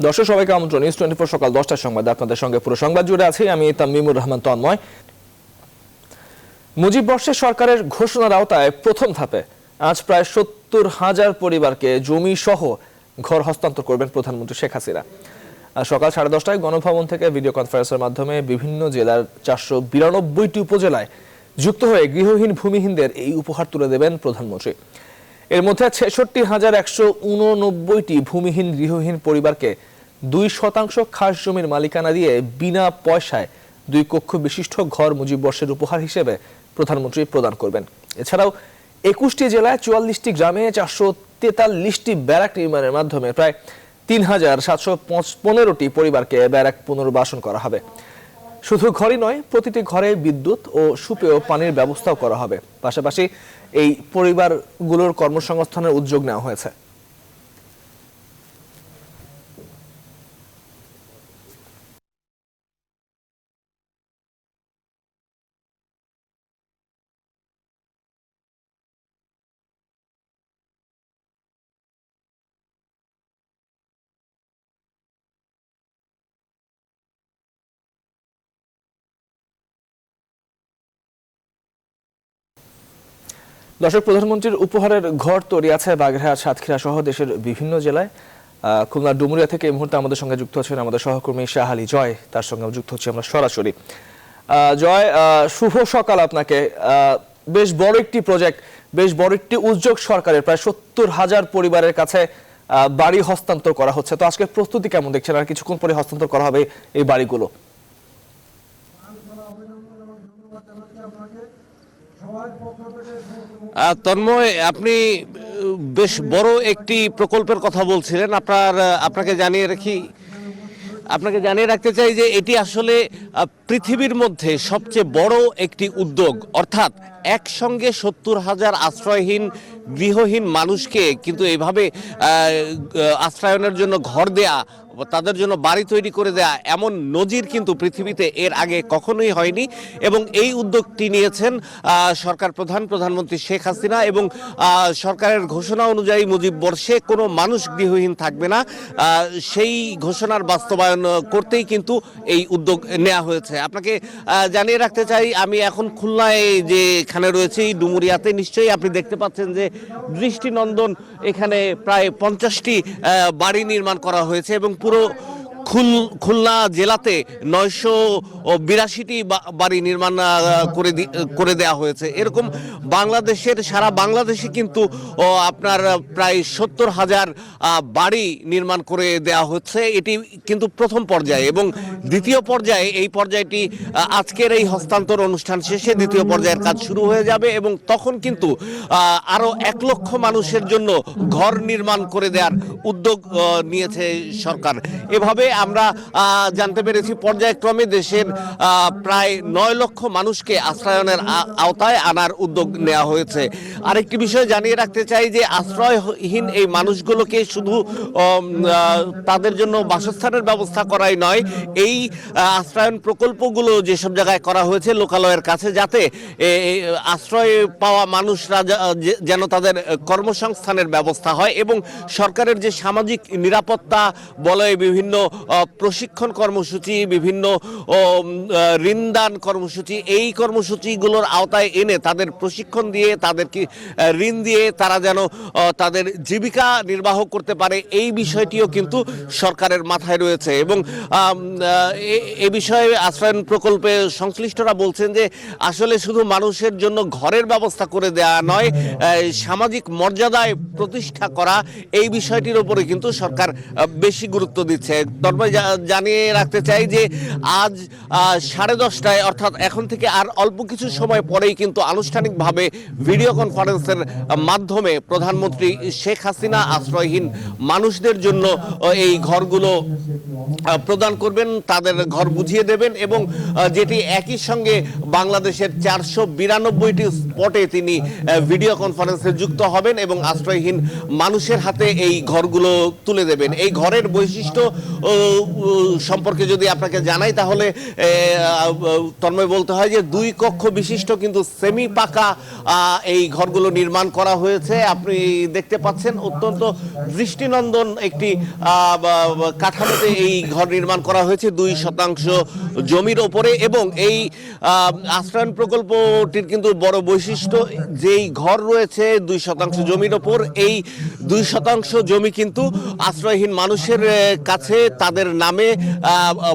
দর্শক সবাইকে আমন্ত্রণ নিউজ 24 সকাল 10টার সংবাদে আপনাদের সঙ্গে পুরো সংবাদ জুড়ে আছি আমি তামিমুর রহমান তন্ময়। মুজিব বর্ষের সরকারের ঘোষণার আওতায় প্রথম ধাপে আজ প্রায় 70,000 পরিবারকে জমি সহ ঘর হস্তান্তর করবেন প্রধানমন্ত্রী শেখ হাসিনা। সকাল 10:30টায় গণভবন থেকে ভিডিও কনফারেন্সের মাধ্যমে বিভিন্ন জেলার 492টি উপজেলায় যুক্ত হয়ে গৃহহীন ভূমিহীনদের এই উপহার তুলে দেবেন প্রধানমন্ত্রী। এর মধ্যে 66,189টি ভূমিহীন গৃহহীন পরিবারকে 2% খাস জমির মালিকানা দিয়ে বিনা পয়সায় 2 কক্ষ বিশিষ্ট ঘর মুজিব বর্ষের উপহার হিসেবে প্রধানমন্ত্রী প্রদান করবেন। এছাড়াও 21টি জেলায় 44টি গ্রামে 443টি ব্যারাক নির্মাণের মাধ্যমে প্রায় 3,715টি পরিবারকে ব্যারাক পুনর্বাসন করা হবে। শুধু ঘরই নয়, প্রতিটি ঘরে বিদ্যুৎ ও সুপেয় পানির ব্যবস্থাও করা হবে। পাশাপাশি এই পরিবারগুলোর কর্মসংস্থানের উদ্যোগ নেওয়া হয়েছে। দর্শক, প্রধানমন্ত্রীর উপহারের ঘর তৈরি আছে বাগেরহাট, সাতক্ষীরা সহ দেশের বিভিন্ন জেলায়। খুলনা ডুমুরিয়া থেকে এই মুহূর্তে আমাদের সঙ্গে যুক্ত আছেন আমাদের সহকর্মী শাহ আলী জয়, তার সঙ্গে যুক্ত হচ্ছে আমরা সরাসরি। জয়, শুভ সকাল আপনাকে। বেশ বড় একটি প্রজেক্ট, বেশ বড় একটি উদ্যোগ সরকারের, প্রায় 70,000 পরিবারের কাছে বাড়ি হস্তান্তর করা হচ্ছে। তো আজকের প্রস্তুতি কেমন দেখছেন, আর কিছুক্ষণ পরে হস্তান্তর করা হবে এই বাড়িগুলো? তন্ময়, আপনি বেশ বড় একটি প্রকল্পের কথা বলছিলেন। আপনাকে জানিয়ে রাখতে চাই যে এটি আসলে পৃথিবীর মধ্যে সবচেয়ে বড় একটি উদ্যোগ। অর্থাৎ একসঙ্গে 70,000 আশ্রয়হীন গৃহহীন মানুষকে কিন্তু এইভাবে আশ্রয়নের জন্য ঘর দেয়া, তাদের জন্য বাড়ি তৈরি করে দেয়া, এমন নজির কিন্তু পৃথিবীতে এর আগে কখনোই হয়নি। এবং এই উদ্যোগটি নিয়েছেন প্রধানমন্ত্রী শেখ হাসিনা। এবং সরকারের ঘোষণা অনুযায়ী মুজিব বর্ষে কোনো মানুষ গৃহহীন থাকবে না, সেই ঘোষণার বাস্তবায়ন করতেই কিন্তু এই উদ্যোগ নেওয়া হয়েছে। আপনাকে জানিয়ে রাখতে চাই, আমি এখন খুলনায় যেখানে রয়েছে ডুমুরিয়াতে, নিশ্চয়ই আপনি দেখতে পাচ্ছেন যে দৃষ্টিনন্দন এখানে প্রায় 50টি বাড়ি নির্মাণ করা হয়েছে এবং পুরো খুলনা জেলাতে 982টি বাড়ি নির্মাণ করে দেওয়া হয়েছে। এরকম সারা বাংলাদেশে কিন্তু আপনার প্রায় 70,000 বাড়ি নির্মাণ করে দেওয়া হচ্ছে। এটি কিন্তু প্রথম পর্যায়ে, এবং দ্বিতীয় পর্যায়ে, এই পর্যায়টি আজকের এই হস্তান্তর অনুষ্ঠান শেষে দ্বিতীয় পর্যায়ের কাজ শুরু হয়ে যাবে এবং তখন কিন্তু আরো 1 লক্ষ মানুষের জন্য ঘর নির্মাণ করে দেওয়ার উদ্যোগ নিয়েছে সরকার। এভাবে আমরা জানতে পেরেছি পর্যায়ক্রমে দেশের প্রায় 9 লক্ষ মানুষকে আশ্রয়নের আওতায় আনার উদ্যোগ নেওয়া হয়েছে। আরেকটি বিষয় জানিয়ে রাখতে চাই যে আশ্রয়হীন এই মানুষগুলোকে শুধু তাদের জন্য বাসস্থানের ব্যবস্থা করাই নয়, এই আশ্রয়ন প্রকল্পগুলো যেসব জায়গায় করা হয়েছে লোকালয়ের কাছে, যাতে আশ্রয় পাওয়া মানুষরা যেন তাদের কর্মসংস্থানের ব্যবস্থা হয় এবং সরকারের যে সামাজিক নিরাপত্তা বলয়ে বিভিন্ন প্রশিক্ষণ কর্মসূচি, বিভিন্ন ঋণদান কর্মসূচি, এই কর্মসূচিগুলোর আওতায় এনে তাদের প্রশিক্ষণ দিয়ে, তাদেরকে ঋণ দিয়ে তারা যেন তাদের জীবিকা নির্বাহ করতে পারে, এই বিষয়টিও কিন্তু সরকারের মাথায় রয়েছে। এবং এ বিষয়ে আশ্রয়ন প্রকল্পে সংশ্লিষ্টরা বলছেন যে আসলে শুধু মানুষের জন্য ঘরের ব্যবস্থা করে দেওয়া নয়, সামাজিক মর্যাদায় প্রতিষ্ঠা করা, এই বিষয়টির উপরে কিন্তু সরকার বেশি গুরুত্ব দিচ্ছে। জানিয়ে রাখতে চাই যে আজ 10:30টায়, অর্থাৎ এখন থেকে আর অল্প কিছু সময় পরেই কিন্তু আনুষ্ঠানিকভাবে ভিডিও কনফারেন্সের মাধ্যমে প্রধানমন্ত্রী শেখ হাসিনা আশ্রয়হীন মানুষদের জন্য এই ঘরগুলো প্রদান করবেন, তাদের ঘর বুঝিয়ে দেবেন এবং যেটি একই সঙ্গে বাংলাদেশের 492টি স্পটে তিনি ভিডিও কনফারেন্সে যুক্ত হবেন এবং আশ্রয়হীন মানুষের হাতে এই ঘরগুলো তুলে দেবেন। এই ঘরের বৈশিষ্ট্য সম্পর্কে যদি আপনাকে জানাই তাহলে তন্ময় বলতে হয় যে 2 কক্ষ বিশিষ্ট কিন্তু সেমি পাকা এই ঘরগুলো নির্মাণ করা হয়েছে। আপনি দেখতে পাচ্ছেন অত্যন্ত দৃষ্টিনন্দন একটি কাঠামোতে এই ঘর নির্মাণ করা হয়েছে 2% জমির ওপরে। এবং এই আশ্রয়ণ প্রকল্পটির কিন্তু বড় বৈশিষ্ট্য, যেই ঘর রয়েছে 2% জমির ওপর, এই 2% জমি কিন্তু আশ্রয়হীন মানুষের কাছে তাদের নামে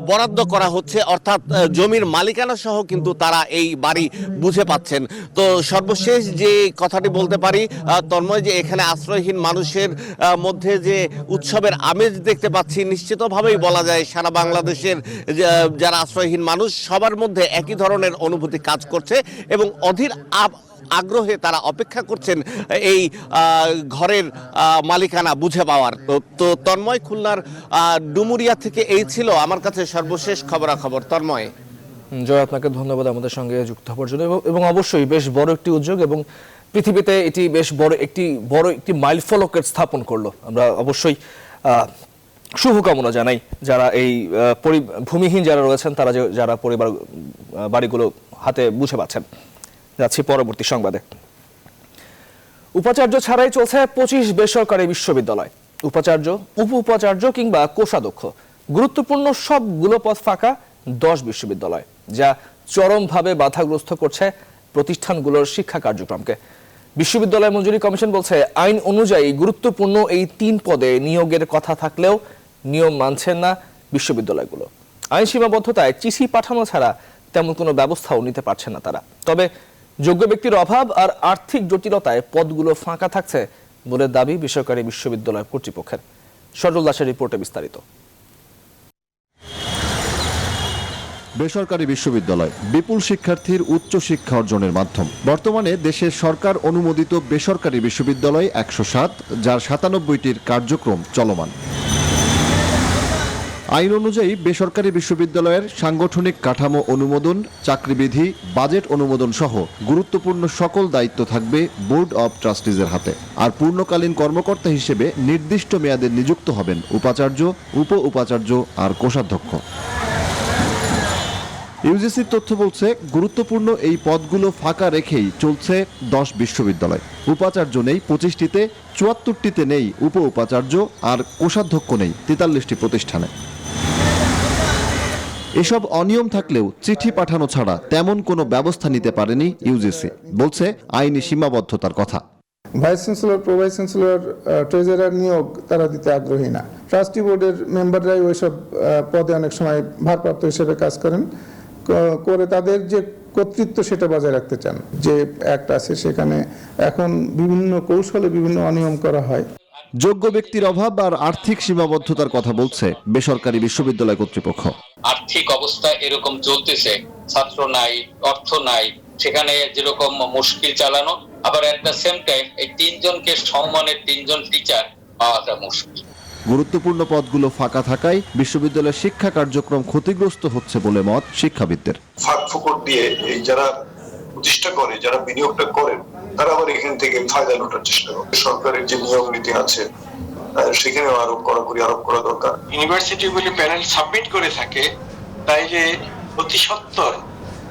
বরাদ্দ করা হচ্ছে, অর্থাৎ জমির মালিকানা সহ কিন্তু তারা এই বাড়ি বুঝে পাচ্ছেন। তো সর্বশেষ যে কথাটি বলতে পারি তন্ময়, যে এখানে আশ্রয়হীন মানুষের মধ্যে যে উৎসবের আমেজ দেখতে পাচ্ছি, নিশ্চিতভাবেই বলা যায় সারা বাংলাদেশের যারা আশ্রয়হীন মানুষ সবার মধ্যে একই ধরনের অনুভূতি কাজ করছে এবং অধীর আগ্রহে তারা অপেক্ষা করছেন এই ঘরের মালিকানা বুঝে পাওয়ার। তো তন্ময়, খুলনার ডুমুরিয়া থেকে এই ছিল আমার কাছে সর্বশেষ খবরাখবর। তন্ময়। জয়, আপনাকে ধন্যবাদ আমাদের সঙ্গে যুক্ত হওয়ার জন্য। এবং অবশ্যই বেশ বড় একটি উদ্যোগ এবং পৃথিবীতে এটি বেশ বড় একটি মাইলফলকের স্থাপন করলো। আমরা অবশ্যই শুভকামনা জানাই যারা এই ভূমিহীন যারা রয়েছেন, তারা যারা পরিবার বাড়িগুলো হাতে বুঝে পাচ্ছেন। যাচ্ছি পরবর্তী সংবাদে। উপাচার্য ছাড়াই চলছে 25 বেসরকারি বিশ্ববিদ্যালয়। উপাচার্য, উপ উপাচার্য কিংবা কোষাধ্যক্ষ, গুরুত্বপূর্ণ সবগুলো পদ ফাঁকা 10 বিশ্ববিদ্যালয়, যা চরমভাবে বাধাগ্রস্ত করছে প্রতিষ্ঠানগুলোর শিক্ষা কার্যক্রমকে। বিশ্ববিদ্যালয় মঞ্জুরি কমিশন বলছে, আইন অনুযায়ী গুরুত্বপূর্ণ এই 3 পদে নিয়োগের কথা থাকলেও নিয়ম মানছেন না বিশ্ববিদ্যালয়গুলো। আইন সীমাবদ্ধতায় চিঠি পাঠানো ছাড়া তেমন কোনো ব্যবস্থাও নিতে পারছে না তারা। তবে যোগ্য ব্যক্তির অভাব আর আর্থিক জটিলতায় পদগুলো ফাঁকা থাকছে বলে দাবি বেসরকারি বিশ্ববিদ্যালয় কর্তৃপক্ষের। সজল দাসের রিপোর্টে বিস্তারিত। বেসরকারি বিশ্ববিদ্যালয় বিপুল শিক্ষার্থীর উচ্চ শিক্ষা অর্জনের মাধ্যম। বর্তমানে দেশের সরকার অনুমোদিত বেসরকারি বিশ্ববিদ্যালয় 107, যার 97টির কার্যক্রম চলমান। আইন অনুযায়ী বেসরকারি বিশ্ববিদ্যালয়ের সাংগঠনিক কাঠামো অনুমোদন, চাকরিবিধি, বাজেট অনুমোদন সহ গুরুত্বপূর্ণ সকল দায়িত্ব থাকবে বোর্ড অব ট্রাস্টিজের হাতে। আর পূর্ণকালীন কর্মকর্তা হিসেবে নির্দিষ্ট মেয়াদে নিযুক্ত হবেন উপাচার্য, উপ উপাচার্য আর কোষাধ্যক্ষ। ইউজিসির তথ্য বলছে, গুরুত্বপূর্ণ এই পদগুলো ফাঁকা রেখেই চলছে 10 বিশ্ববিদ্যালয়। উপাচার্য নেই 25টিতে, 74টিতে নেই উপ উপাচার্য, আর কোষাধ্যক্ষ নেই 43টি প্রতিষ্ঠানে। এসব অনিয়ম থাকলেও চিঠি পাঠানো ছাড়া তেমন কোনো ব্যবস্থা নিতে পারেনি ইউজিসি, বলছে আইনি সীমাবদ্ধতার কথা। Vice chancellor, pro vice chancellor, treasurer নিয়োগ তারা দিতে আগ্রহী না। ট্রাস্টি বোর্ডের মেম্বাররাই ওইসব পদে অনেক সময় ভারপ্রাপ্ত হিসেবে কাজ করেন, করে তাদের যে কর্তৃত্ব সেটা বজায় রাখতে চান। যে অ্যাক্ট আছে সেখানে এখন বিভিন্ন কৌশলে বিভিন্ন অনিয়ম করা হয়। যোগ্য ব্যক্তির অভাব আর আর্থিক সীমাবদ্ধতার কথা বলছে বেসরকারি বিশ্ববিদ্যালয় কর্তৃপক্ষ। আর্থিক অবস্থা এরকম চলতেছে, ছাত্র নাই, অর্থ নাই, সেখানে যেরকম মুশকিল চালানো, আবার এট দ্য সেম টাইম এই 3 জনকে সম্মানের 3 জন টিচার পাওয়াটা মুশকিল। গুরুত্বপূর্ণ পদগুলো ফাঁকা থাকায় বিশ্ববিদ্যালয়ের শিক্ষা কার্যক্রম ক্ষতিগ্রস্ত হচ্ছে বলে মত শিক্ষাবিদদের। ফাঁক ফোকর দিয়ে এই যারা প্রতিষ্ঠা করে, যারা বিনিয়োগটা করেন, তারা আবার এখান থেকে ফায়দা লোটার চেষ্টা করে। সরকারের যে নিয়ম নীতি আছে সেখানে আরো কড়াকড়ি আরোপ করা দরকার। ইউনিভার্সিটিগুলি প্যানেল সাবমিট করে থাকে, তাইলে অতি সত্বর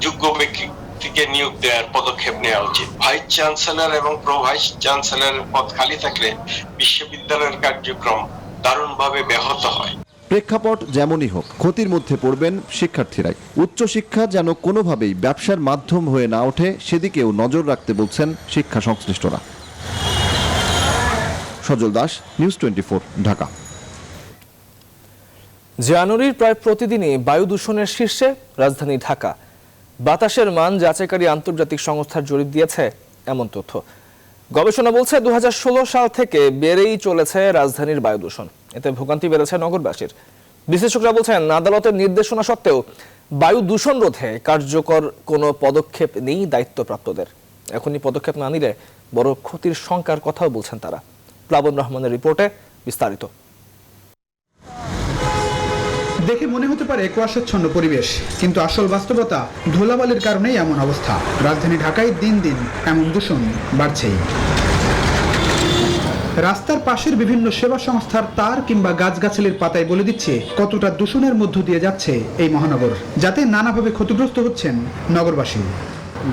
যোগ্য ব্যক্তিকে নিয়োগ দেওয়ার পদক্ষেপ নেওয়া উচিত। ভাইস চ্যান্সেলর এবং প্রো ভাইস চ্যান্সেলরের পদ খালি থাকলে বিশ্ববিদ্যালয়ের কার্যক্রম দারুণভাবে ব্যাহত হয়। প্রেক্ষাপট যেমনই হোক, ক্ষতির মধ্যে পড়বেন শিক্ষার্থীরাই। উচ্চশিক্ষা যেন কোনোভাবেই ব্যবসার মাধ্যম হয়ে না ওঠে, সেদিকেও নজর রাখতে বলছেন শিক্ষা সংশ্লিষ্টরা। সজল দাস, নিউজ 24, ঢাকা। জানুয়ারির প্রায় প্রতিদিনই বায়ু দূষণের শীর্ষে রাজধানী ঢাকা। বাতাসের মান যাচাইকারী আন্তর্জাতিক সংস্থার জরিপ দিয়েছে এমন তথ্য। গবেষণা বলছে 2016 সাল থেকে বেড়েই চলেছে রাজধানীর বায়ু দূষণ। এতে ভোগান্তি বেড়েছে নগরবাসীর। বিশেষজ্ঞরা বলছেন, আদালতের নির্দেশনা সত্ত্বেও বায়ু দূষণ রোধে কার্যকর কোনো পদক্ষেপ নেই দায়িত্বপ্রাপ্তদের। এখনই পদক্ষেপ না নিলে বড় ক্ষতির শঙ্কার কথাও বলছেন তারা। প্লাবন রহমানের রিপোর্টে বিস্তারিত। দেখে মনে হতে পারে কুয়াশাচ্ছন্ন পরিবেশ, কিন্তু আসল বাস্তবতা ধুলাবালির কারণেই এমন অবস্থা। রাজধানী ঢাকায় দিন দিন এমন দূষণ বাড়ছেই। রাস্তার পাশের বিভিন্ন সেবা সংস্থার তার কিংবা গাছগাছালির পাতায় বলে দিচ্ছে কতটা দূষণের মধ্য দিয়ে যাচ্ছে এই মহানগর, যাতে নানাভাবে ক্ষতিগ্রস্ত হচ্ছেন নগরবাসী।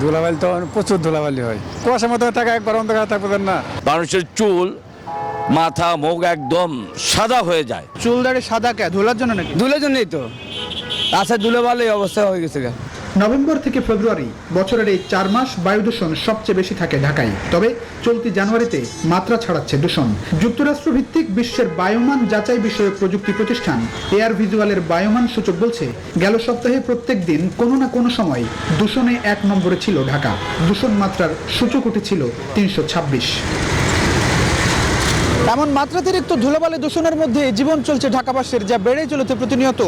ধুলাবালি তো প্রচুর ধুলাবালি হয়, কুয়াশার মতো টাকা একবার অন্ধকার থাকবেন না। মানুষের চুল, মাথা, মুখ একদম সাদা হয়ে যায়। চুল দাড়ি সাদা কে? ধুলার জন্য নাকি? ধুলের জন্যই তো রাস্তায় ধুলাবালি অবস্থা হয়ে গেছে। নভেম্বর থেকে ফেব্রুয়ারি বছরের এই 4 মাস বায়ু দূষণ সবচেয়ে বেশি থাকে ঢাকায়। তবে চলতি জানুয়ারিতে মাত্রা ছাড়াচ্ছে দূষণ। যুক্তরাষ্ট্র ভিত্তিক বিশ্বের বায়ুমান যাচাই বিষয়ক প্রযুক্তি প্রতিষ্ঠান এয়ার ভিজুয়ালের বায়ুমান সূচক বলছে, গেল সপ্তাহে প্রত্যেক দিন কোনো না কোনো সময় দূষণে 1 নম্বরে ছিল ঢাকা। দূষণ মাত্রার সূচক উঠেছিল 326। এমন মাত্রাতিরিক্ত ধুলোবালি দূষণের মধ্যে জীবন চলছে ঢাকাবাসীর, যা বেড়েই চলেছে প্রতিনিয়ত।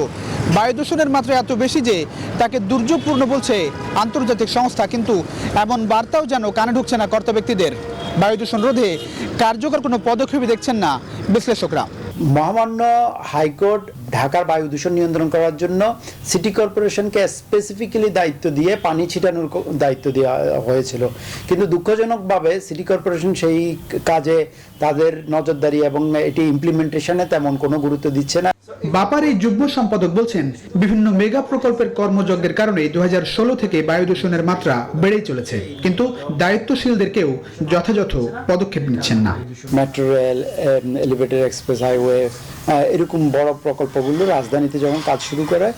বায়ু দূষণের মাত্রা এত বেশি যে তাকে দুর্যোগপূর্ণ বলছে আন্তর্জাতিক সংস্থা, কিন্তু এমন বার্তাও যেন কানে ঢুকছে না কর্তা ব্যক্তিদের। বায়ু দূষণ রোধে কার্যকর কোনো পদক্ষেপই দেখছেন না বিশ্লেষকরা। মহামান্য হাইকোর্ট ঢাকার বায়ু দূষণ নিয়ন্ত্রণ করার জন্য সিটি কর্পোরেশনকে স্পেসিফিক্যালি দায়িত্ব দিয়ে পানি ছিটানোর দায়িত্ব দেওয়া হয়েছিল, কিন্তু দুঃখজনকভাবে সিটি কর্পোরেশন সেই কাজে তাদের নজরদারি এবং এটি ইমপ্লিমেন্টেশনে তেমন কোনো গুরুত্ব দিচ্ছে না। বাপার এই যুগ্ম সম্পাদক বলছেন, বিভিন্ন মেগা প্রকল্পের কর্মযজ্ঞের কারণে 2016 থেকে বায়ু দূষণের মাত্রা বেড়েই চলেছে, কিন্তু দায়িত্বশীলদের কেউ যথাযথ পদক্ষেপ নিচ্ছেন না। Metro rail, elevated express highway, এরকম বড় প্রকল্পগুলো রাজধানীতে যখন কাজ শুরু করে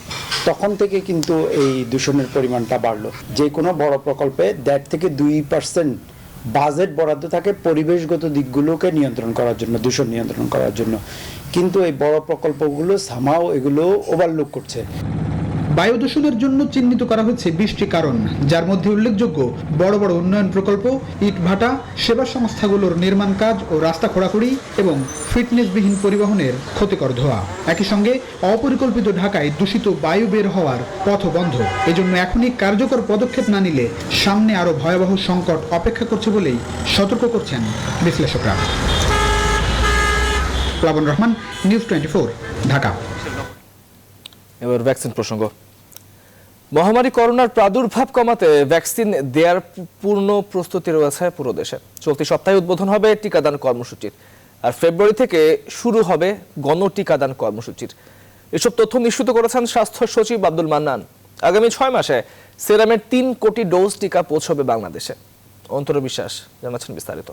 তখন থেকে কিন্তু এই দূষণের পরিমাণটা বাড়লো। যে কোনো বড় প্রকল্পে 1.5 থেকে 2% বাজেট বরাদ্দ থাকে পরিবেশগত দিকগুলোকে নিয়ন্ত্রণ করার জন্য, দূষণ নিয়ন্ত্রণ করার জন্য, কিন্তু এই বড় প্রকল্পগুলো সামাও এগুলো ওভারলুক করছে। বায়ু দূষণের জন্য চিহ্নিত করা হচ্ছে 20টি কারণ, যার মধ্যে উল্লেখযোগ্য বড় বড় উন্নয়ন প্রকল্প, ইটভাটা, সেবা সংস্থাগুলোর নির্মাণ কাজ ও রাস্তা খোঁড়াখুড়ি এবং ফিটনেসবিহীন পরিবহনের ক্ষতিকর ধোঁয়া। একই সঙ্গে অপরিকল্পিত ঢাকায় দূষিত বায়ু বের হওয়ার পথ বন্ধ। এজন্য এখনই কার্যকর পদক্ষেপ না নিলে সামনে আরো ভয়াবহ সংকট অপেক্ষা করছে বলেই সতর্ক করছেন বিশ্লেষকরা। প্লাবন রহমান, নিউজ 24, ঢাকা। এবার ভ্যাকসিন প্রসঙ্গ। মহামারী করোনার প্রাদুর্ভাব কমাতে ভ্যাকসিন দেওয়ার পূর্ণ প্রস্তুতি রয়েছে পুরো দেশে। চলতি সপ্তাহে উদ্বোধন হবে টিকাদান কর্মসূচির, আর ফেব্রুয়ারি থেকে শুরু হবে গণটিকাদান কর্মসূচির। এসব তথ্য নিশ্চিত করেছেন স্বাস্থ্য সচিব আব্দুল মান্নান। আগামী 6 মাসে সেরামের 3 কোটি ডোজ টিকা পৌঁছবে বাংলাদেশে। অন্তর বিশ্বাস জানাচ্ছেন বিস্তারিত।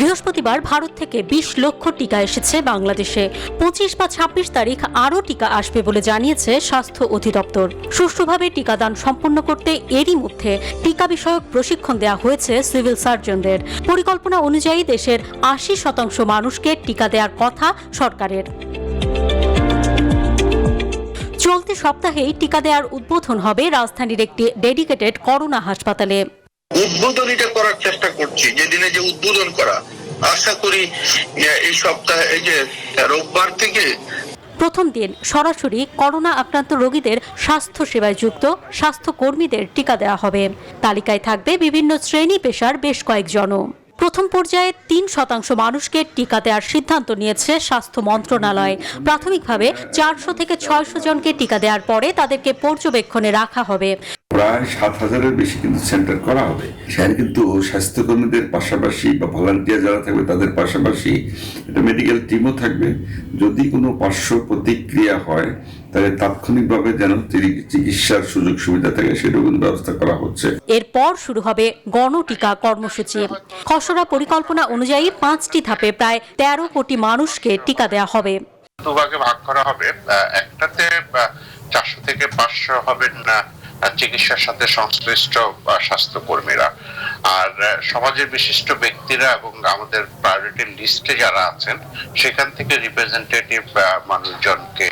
বৃহস্পতিবার ভারত থেকে 20 লক্ষ টিকা এসেছে বাংলাদেশে। 25 বা 26 তারিখ আরও টিকা আসবে বলে জানিয়েছে স্বাস্থ্য অধিদপ্তর। সুষ্ঠুভাবে টিকাদান সম্পন্ন করতে এরই মধ্যে টিকা বিষয়ক প্রশিক্ষণ দেওয়া হয়েছে সিভিল সার্জনদের। পরিকল্পনা অনুযায়ী দেশের 80% মানুষকে টিকা দেওয়ার কথা সরকারের। চলতি সপ্তাহেই টিকা দেওয়ার উদ্বোধন হবে রাজধানীর একটি ডেডিকেটেড করোনা হাসপাতালে। উদ্বোধনীটা করার চেষ্টা করছি, যেদিনে যে উদ্বোধন করা, আশা করি এই সপ্তাহে, এই যে রোববার থেকে প্রথম দিন সরাসরি করোনা আক্রান্ত রোগীদের স্বাস্থ্য সেবায় যুক্ত স্বাস্থ্যকর্মীদের টিকা দেওয়া হবে। তালিকায় থাকবে বিভিন্ন শ্রেণী পেশার বেশ কয়েকজনও। প্রথম পর্যায়ে 3% মানুষকে টিকা দেওয়ার সিদ্ধান্ত নিয়েছে স্বাস্থ্য মন্ত্রণালয়। প্রাথমিকভাবে 400 থেকে 600 জনকে টিকা দেওয়ার পরে তাদেরকে পর্যবেক্ষণে রাখা হবে। প্রায় 7000-এর বেশি কিন্তু সেন্টার করা হবে। সেখানে কিন্তু স্বাস্থ্যকর্মীদের পাশাপাশি বা ভলান্টিয়ার যারা থাকবে তাদের পাশাপাশি একটা মেডিকেল টিমও থাকবে। যদি কোনো পার্শ্ব প্রতিক্রিয়া হয় তাহলে তাৎক্ষণিকভাবে যেন চিকিৎসার সুযোগ সুবিধা থাকে সেটাও কিন্তু ব্যবস্থা করা হচ্ছে। এরপর শুরু হবে গণটিকা কর্মসূচি। খসড়া পরিকল্পনা অনুযায়ী 5টি ধাপে প্রায় 13 কোটি মানুষকে টিকা দেওয়া হবে। দুভাগে ভাগ করা হবে। একটাতে 400 থেকে 500 হবেন না চিকিৎসার সাথে সংশ্লিষ্ট স্বাস্থ্যকর্মীরা, আর সমাজের বিশিষ্ট ব্যক্তিরা এবং আমাদের প্রায়োরিটি লিস্টে যারা আছেন সেখান থেকে রিপ্রেজেন্টেটিভ মানুষজনকে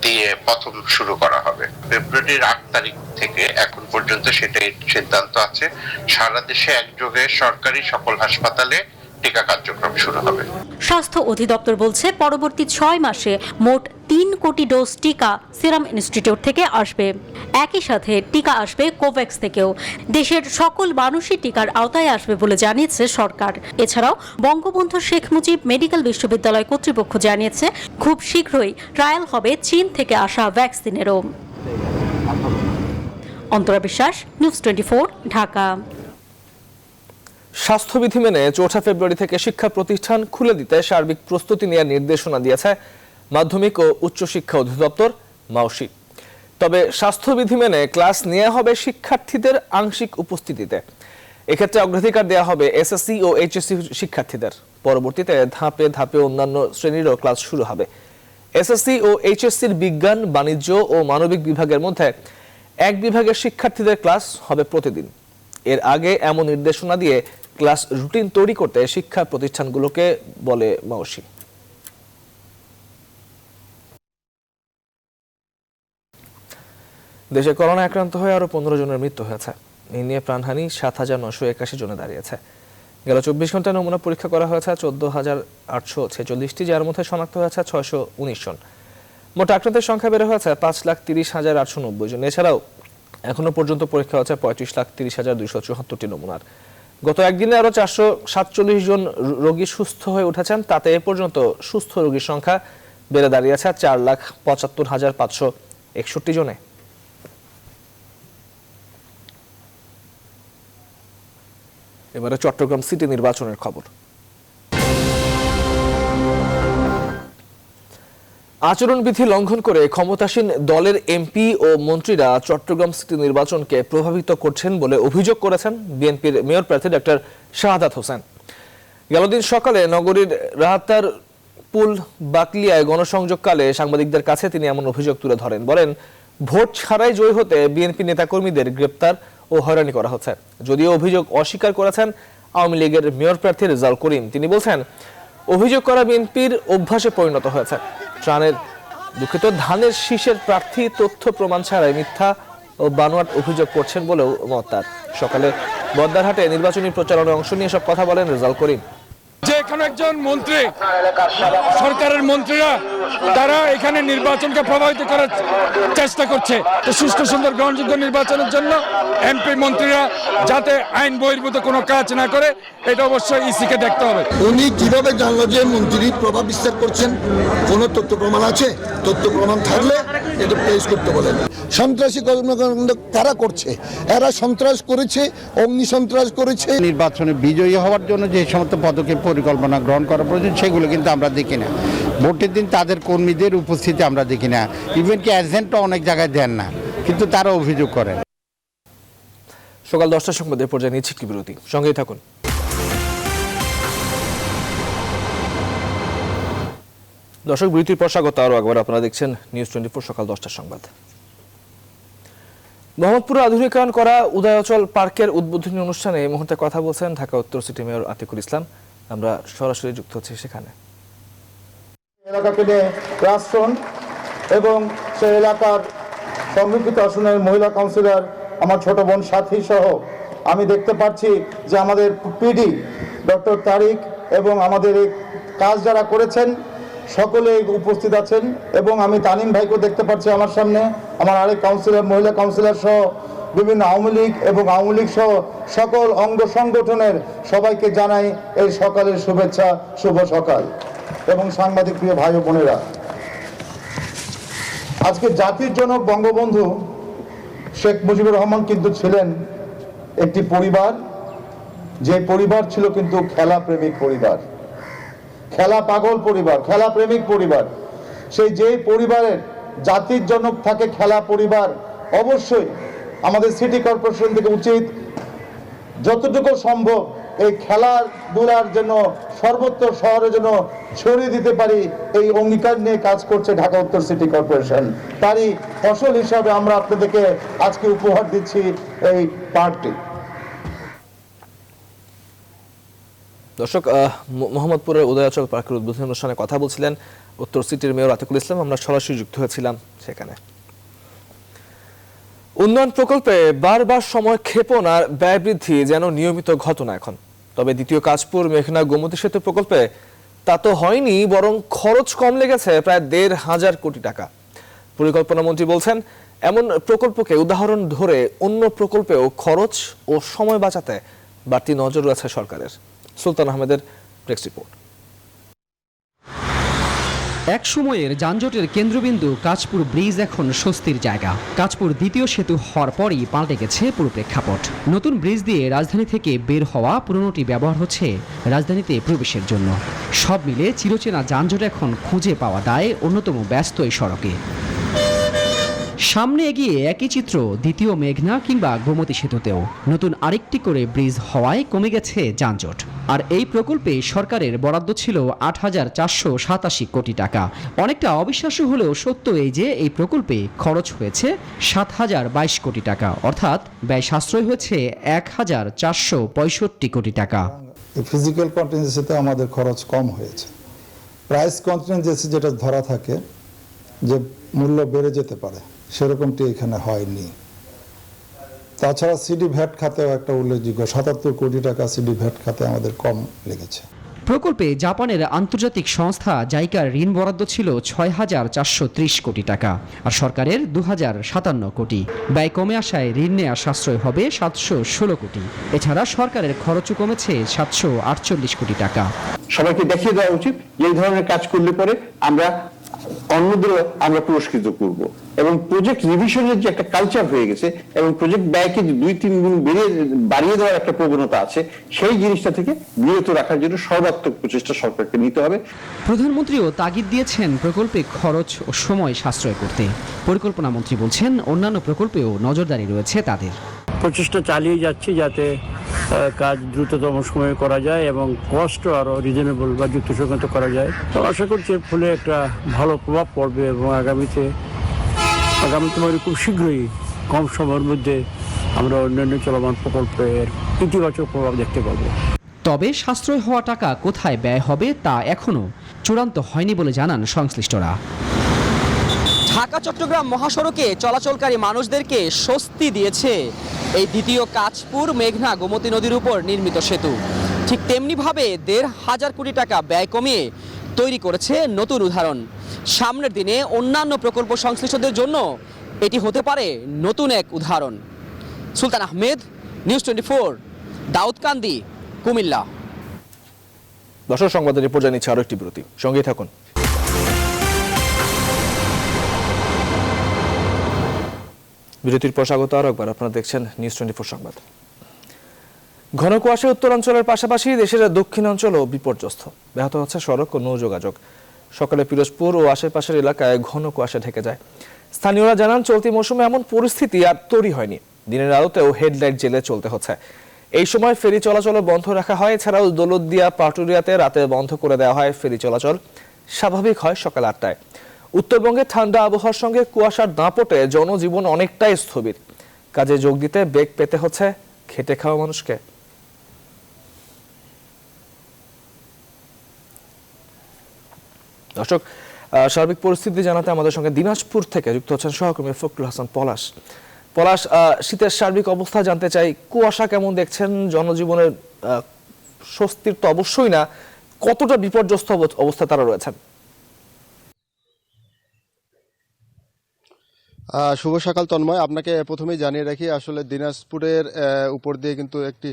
দিয়ে প্রথম শুরু করা হবে। ফেব্রুয়ারির 8 তারিখ থেকে এখন পর্যন্ত সেটাই সিদ্ধান্ত আছে, সারা দেশে একযোগে সরকারি সকল হাসপাতালে টিকা কার্যক্রম শুরু হবে। স্বাস্থ্য অধিদপ্তর বলছে পরবর্তী 6 মাসে মোট 3 কোটি ডোজ টিকা সিরাম ইনস্টিটিউট থেকে আসবে। একই সাথে টিকা আসবে কোভ্যাক্স থেকেও। দেশের সকল মানুষই টিকার আওতায় আসবে বলে জানিয়েছে সরকার। এছাড়াও বঙ্গবন্ধু শেখ মুজিব মেডিকেল বিশ্ববিদ্যালয় কর্তৃপক্ষ জানিয়েছে খুব শীঘ্রই ট্রায়াল হবে চীন থেকে আসা ভ্যাকসিনেরও। অন্তরা বিশ্বাস, নিউজ 24, ঢাকা। স্বাস্থ্যবিধি মেনে 4 ফেব্রুয়ারি থেকে শিক্ষা প্রতিষ্ঠান খুলে দিতে সার্বিক প্রস্তুতি নেওয়ার নির্দেশনা দিয়েছে মাধ্যমিক ও উচ্চশিক্ষা অধিদপ্তর মাওসি। তবে স্বাস্থ্যবিধি মেনে ক্লাস নেওয়া হবে শিক্ষার্থীদের আংশিক উপস্থিতিতে। এক্ষেত্রে অগ্রাধিকার দেওয়া হবে এসএসসি ও এইচএসসি শিক্ষার্থীদের। পরবর্তীতে ধাপে ধাপে অন্যান্য শ্রেণীরও ক্লাস শুরু হবে। এসএসসি ও এইচএসসির বিজ্ঞান, বাণিজ্য ও মানবিক বিভাগের মধ্যে এক বিভাগের শিক্ষার্থীদের ক্লাস হবে প্রতিদিন। এর আগে এমন নির্দেশনা দিয়ে ক্লাস রুটিন তৈরি করতে শিক্ষা প্রতিষ্ঠানগুলোকে বলে মাওসি। দেশে করোনা আক্রান্ত হয়ে আরো 15 জনের মৃত্যু হয়েছে। এই নিয়ে প্রাণহানি 7,981 জনে দাঁড়িয়েছে। গেল 24 ঘন্টায় নমুনা পরীক্ষা করা হয়েছে 14,846টি, যার মধ্যে শনাক্ত হয়েছে 619 জন। মোট আক্রান্তের সংখ্যা বেড়ে হয়েছে 5,30,890 জন। এছাড়াও এখনো পর্যন্ত পরীক্ষা হয়েছে 35,30,274টি নমুনার। গত একদিনে আরো 447 জন রোগী সুস্থ হয়ে উঠেছেন। তাতে এ পর্যন্ত সুস্থ রোগীর সংখ্যা বেড়ে দাঁড়িয়েছে 4,75,561 জনে। এবারে চট্টগ্রাম সিটি নির্বাচনের খবর। আচরণবিধি লঙ্ঘন করে ক্ষমতাসীন দলের এমপি ও মন্ত্রীরা চট্টগ্রাম সিটি নির্বাচনকে প্রভাবিত করছেন বলে অভিযোগ করেছেন বিএনপির মেয়র প্রার্থী ডক্টর শাহাদাত হোসেন। গেল দিন সকালে নগরীর রাহাতার পুল বাকলিয়ায় গণসংযোগকালে সাংবাদিকদের কাছে তিনি এমন অভিযোগ তুলে ধরেন। বলেন, ভোট ছাড়াই জয়ী হতে বিএনপি নেতাকর্মীদের গ্রেপ্তার ও হয়রানি করা হচ্ছে। যদিও অভিযোগ অস্বীকার করেছেন আওয়ামী লীগের মেয়র প্রার্থী রেজাউল করিম। তিনি বলছেন, অভিযোগ করা বিএনপির অভ্যাসে পরিণত হয়েছে। ধানের শীষের প্রার্থী তথ্য প্রমাণ ছাড়াই মিথ্যা ও বানোয়াট অভিযোগ করছেন বলেও মত তার। সকালে বদ্দারহাটে নির্বাচনী প্রচারণায় অংশ নিয়ে সব কথা বলেন রেজাউল করিম। যে কোনো একজন মন্ত্রী, সরকারের মন্ত্রীরা তারা এখানে নির্বাচনকে প্রভাবিত করার চেষ্টা করছে। তো সুষ্ঠু সুন্দর গ্রহণযোগ্য নির্বাচনের জন্য এমপি মন্ত্রীরা যাতে আইন বহির্ভূত কোনো কাজ না করে, এটা অবশ্যই ইসিকে দেখতে হবে। উনি কিভাবে জানলো যে মন্ত্রী প্রভাব বিস্তার করছেন? কোনো তথ্য প্রমাণ আছে? তথ্য প্রমাণ থাকলে এটা পেশ করতে বলেন। সন্ত্রাসী কর্মকাণ্ড কারা করছে? এরা সন্ত্রাস করেছে, অগ্নি সন্ত্রাস করেছে। নির্বাচনে বিজয়ী হওয়ার জন্য যে সমস্ত পদক্ষেপ পরিকল্পনা গ্রহণ করা প্রয়োজন সেগুলো কিন্তু আমরা দেখি না। ভোটের দিন তাদের কর্মীদের উপস্থিতি আমরা দেখি না। ইভেন কি এজেন্টও অনেক জায়গায় দেন না, কিন্তু তারা অভিযোগ করেন। সকাল 10টার সংবাদের পর্যায়ে নিচ্ছে একটি বিরতি, সঙ্গেই থাকুন। দর্শক, বিরতির পর স্বাগত আরও একবার। আপনারা দেখছেন নিউজ 24 সকাল 10টার সংবাদ। মোহাম্মদপুরে আধুনিকায়ন করা উদয়াচল পার্কের উদ্বোধনী অনুষ্ঠানে এই মুহূর্তে কথা বলছেন ঢাকা উত্তর সিটি মেয়র আতিকুল ইসলাম। আমরা সরাসরি যুক্ত হচ্ছি সেখানে। এলাকাকে নিয়ে রাষ্ট্রন এবং সেই এলাকার সংরক্ষিত আসনের মহিলা কাউন্সিলর আমার ছোট বোন সাথী সহ আমি দেখতে পাচ্ছি যে আমাদের পিডি ডক্টর তারিক এবং আমাদের এই কাজ যারা করেছেন সকলে উপস্থিত আছেন। এবং আমি তানিম ভাইকেও দেখতে পাচ্ছি আমার সামনে, আমার আরেক কাউন্সিলর, মহিলা কাউন্সিলর সহ বিভিন্ন আওয়ামী লীগ এবং আওয়ামী লীগ সহ সকল অঙ্গ সংগঠনের সবাইকে জানাই এই সকালের শুভেচ্ছা, শুভ সকাল। এবং সাংবাদিক প্রিয় ভাই ও বোনেরা, আজকে জাতির জনক বঙ্গবন্ধু শেখ মুজিবুর রহমান কিন্তু ছিলেন একটি পরিবার, যে পরিবার ছিল কিন্তু খেলা প্রেমিক পরিবার, খেলা পাগল পরিবার, খেলা প্রেমিক পরিবার। সেই যে পরিবারের জাতির জনক থাকে খেলা পরিবার, অবশ্যই আমাদের সিটি কর্পোরেশন থেকে উচিত যতটুকু সম্ভব এই খেলাধুলার জন্য সর্বত্র শহরে যেন ছড়িয়ে দিতে পারি, এই অঙ্গীকার নিয়ে কাজ করছে ঢাকা উত্তর সিটি কর্পোরেশন। তারই ফসল হিসাবে আমরা আপনাদেরকে আজকে উপহার দিচ্ছি এই পার্কটি। দর্শক, মোহাম্মদপুরের উদয়াচল পার্কের উদ্বোধনী অনুষ্ঠানে কথা বলছিলেন উত্তর সিটির মেয়র আতিকুল ইসলাম। আমরা সরাসরি যুক্ত হয়েছিলাম সেখানে। উন্নয়ন প্রকল্পে বারবার সময় ক্ষেপণ আর ব্যয় বৃদ্ধি যেন নিয়মিত ঘটনা এখন। তবে দ্বিতীয় কাজপুর মেঘনা গোমতী সেতু প্রকল্পে তা তো হয়নি, বরং খরচ কম লেগেছে প্রায় 1,500 কোটি টাকা। পরিকল্পনা মন্ত্রী বলছেন, এমন প্রকল্পকে উদাহরণ ধরে অন্য প্রকল্পেও খরচ ও সময় বাঁচাতে বাড়তি নজর রয়েছে সরকারের। সুলতান আহমেদের প্রেস রিপোর্ট। এক সময়ের যানজটের কেন্দ্রবিন্দু কাঁচপুর ব্রিজ এখন স্বস্তির জায়গা। কাঁচপুর দ্বিতীয় সেতু হওয়ার পরই পাল্টে গেছে পুরো প্রেক্ষাপট। নতুন ব্রিজ দিয়ে রাজধানী থেকে বের হওয়া পুরনোটি ব্যবহার হচ্ছে রাজধানীতে প্রবেশের জন্য। সব মিলে চিরচেনা যানজট এখন খুঁজে পাওয়া দায় অন্যতম ব্যস্ত এই সড়কে। সামনে এগিয়ে একই চিত্র দ্বিতীয় মেঘনা কিংবা গোমতী সেতুতেও। নতুন আরেকটি করে ব্রিজ হওয়ায় কমে গেছে যানজট। আর এই প্রকল্পে সরকারের বরাদ্দ ছিল ৮,৪৮৭ কোটি টাকা। অনেকটা অবিশ্বাস্য হলেও সত্য এই যে এই প্রকল্পে খরচ হয়েছে ৭,০২২ কোটি টাকা, অর্থাৎ ব্যয় সাশ্রয় হয়েছে ১,৪৬৫ কোটি টাকা। ফিজিক্যাল কন্টিনজেন্সিতে আমাদের খরচ কম হয়েছে। প্রাইস কন্টিনজেন্সি যেটা ধরা থাকে যে মূল্য বেড়ে যেতে পারে, সেরকমটি এখানে হয়নি। তাছাড়া সিডি ভ্যাট খাতেও একটা উল্লেখযোগ্য ৭৭ কোটি টাকা সিডি ভ্যাট খাতে আমাদের কম লেগেছে। প্রকল্পে জাপানের আন্তর্জাতিক সংস্থা জাইকার ঋণ বরাদ্দ ছিল ৬,৪৩০ কোটি টাকা আর সরকারের ২,০৫৭ কোটি। ব্যয় কমে আসায় ঋণ নেওয়া সাশ্রয় হবে ৭১৬ কোটি। এছাড়া সরকারের খরচও কমেছে ৭৪৮ কোটি টাকা। সবাইকে দেখিয়ে দেওয়া উচিত যে এই ধরনের কাজ করলে পরে আমরা অন্যদের আমরা পুরস্কৃত করব, এবং প্রজেক্ট রিভিশনের যে একটা কালচার হয়ে গেছে এবং প্রজেক্ট ব্যয়কে ২-৩ গুণ বাড়িয়ে দেওয়ার একটা প্রবণতা আছে, সেই জিনিসটা থেকে বিরত রাখার জন্য সর্বাত্মক প্রচেষ্টা সরকারকে নিতে হবে। প্রধানমন্ত্রীও তাগিদ দিয়েছেন প্রকল্পে খরচ ও সময় সাশ্রয় করতে। পরিকল্পনা মন্ত্রী বলছেন অন্যান্য প্রকল্পেও নজরদারি রয়েছে তাদের। প্রচেষ্টা চালিয়ে যাচ্ছি যাতে কাজ দ্রুততম সময়ে করা যায় এবং কষ্ট আরো রিজনেবল বা যুক্তিসঙ্গত করা যায়। তো আশা করছি এর ফলে একটা ভালো প্রভাব পড়বে এবং আগামীতে খুব শীঘ্রই কম সময়ের মধ্যে আমরা অন্যান্য চলমান প্রকল্পের ইতিবাচক প্রভাব দেখতে পাবো। তবে সাশ্রয় হওয়া টাকা কোথায় ব্যয় হবে তা এখনো চূড়ান্ত হয়নি বলে জানান সংশ্লিষ্টরা। ঢাকা চট্টগ্রাম মহাসড়কে চলাচলকারী মানুষদেরকে স্বস্তি দিয়েছে এই দ্বিতীয় কাঁচপুর মেঘনা গোমতী নদীর উপর নির্মিত সেতু। ঠিক তেমনিভাবে ১,৫০০ কোটি টাকা ব্যয় কমিয়ে তৈরি করেছে নতুন উদাহরণ। সামনের দিনে অন্যান্য প্রকল্প সংশ্লিষ্টদের জন্য এটি হতে পারে নতুন এক উদাহরণ। সুলতান আহমেদ, নিউজ 24, দাউদকান্দি, কুমিল্লা। দর্শক, সংবাদের রিপোর্ট জানিয়েছে আরো একটি বিরতি, সঙ্গেই থাকুন। বিরতির পর স্বাগত আরো একবার, আপনারা দেখছেন নিউজ 24 সংবাদ। ঘন কুয়াশায় উত্তরাঞ্চলের পাশাপাশি দেশের দক্ষিণাঞ্চলও বিপর্যস্ত। ব্যাহত হচ্ছে সড়ক ও নৌ যোগাযোগ। সকালে পিরোজপুর ও আশেপাশের এলাকায় ঘন কুয়াশা ঢেকে যায়। স্থানীয়রা জানান চলতি মৌসুমে এমন পরিস্থিতি আর তৈরি হয়নি। দিনের আলোতেও হেডলাইট জ্বেলে চলতে হচ্ছে। এই সময় ফেরি চলাচল বন্ধ রাখা হয়। এছাড়াও দৌলতদিয়া পাটুরিয়াতে রাতে বন্ধ করে দেওয়া হয় ফেরি চলাচল। স্বাভাবিক হয় সকাল ৮টায়। উত্তরবঙ্গে ঠান্ডা আবহাওয়ার সঙ্গে কুয়াশার দাপটে জনজীবন অনেকটাই স্থবির। কাজে যোগ দিতে বেগ পেতে হচ্ছে খেটে খাওয়া মানুষকে। দর্শক, সার্বিক পরিস্থিতি জানাতে আমাদের সঙ্গে দিনাজপুর থেকে যুক্ত হচ্ছেন সহকর্মী ফখরুল হাসান পলাশ। পলাশ, শীতের সার্বিক অবস্থা জানতে চাই, কুয়াশা কেমন দেখছেন? জনজীবনের স্বস্তির তো অবশ্যই না, কতটা বিপর্যস্ত অবস্থা তারা রয়েছেন? শুভ সকাল তন্ময়, আপনাকে প্রথমেই জানিয়ে রাখি আসলে দিনাজপুরের উপর দিয়ে কিন্তু একটি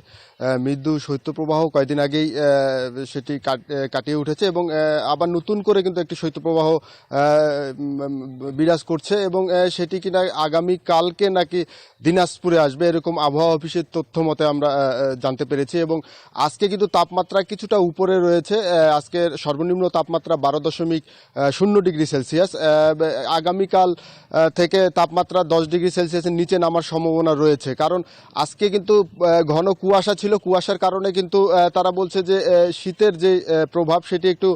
মৃদু শৈত্যপ্রবাহ কয়েকদিন আগেই সেটি কাটিয়ে উঠেছে এবং আবার নতুন করে কিন্তু একটি শৈত্যপ্রবাহ বিরাজ করছে এবং সেটি কিনা আগামী কালকে নাকি দিনাজপুরে আসবে, এরকম আবহাওয়া অফিসের তথ্য মতে আমরা জানতে পেরেছি। এবং আজকে কিন্তু তাপমাত্রা কিছুটা উপরে রয়েছে। আজকের সর্বনিম্ন তাপমাত্রা 12.0 ডিগ্রি সেলসিয়াস। আগামীকাল থেকে তাপমাত্রা 10 ডিগ্রি সেলসিয়াসের নিচে নামার সম্ভাবনা রয়েছে, কারণ আজকে কিন্তু ঘন কুয়াশা ছিল। কুয়াশার কারণে কিন্তু তারা বলছে যে শীতের যে প্রভাব সেটি একটু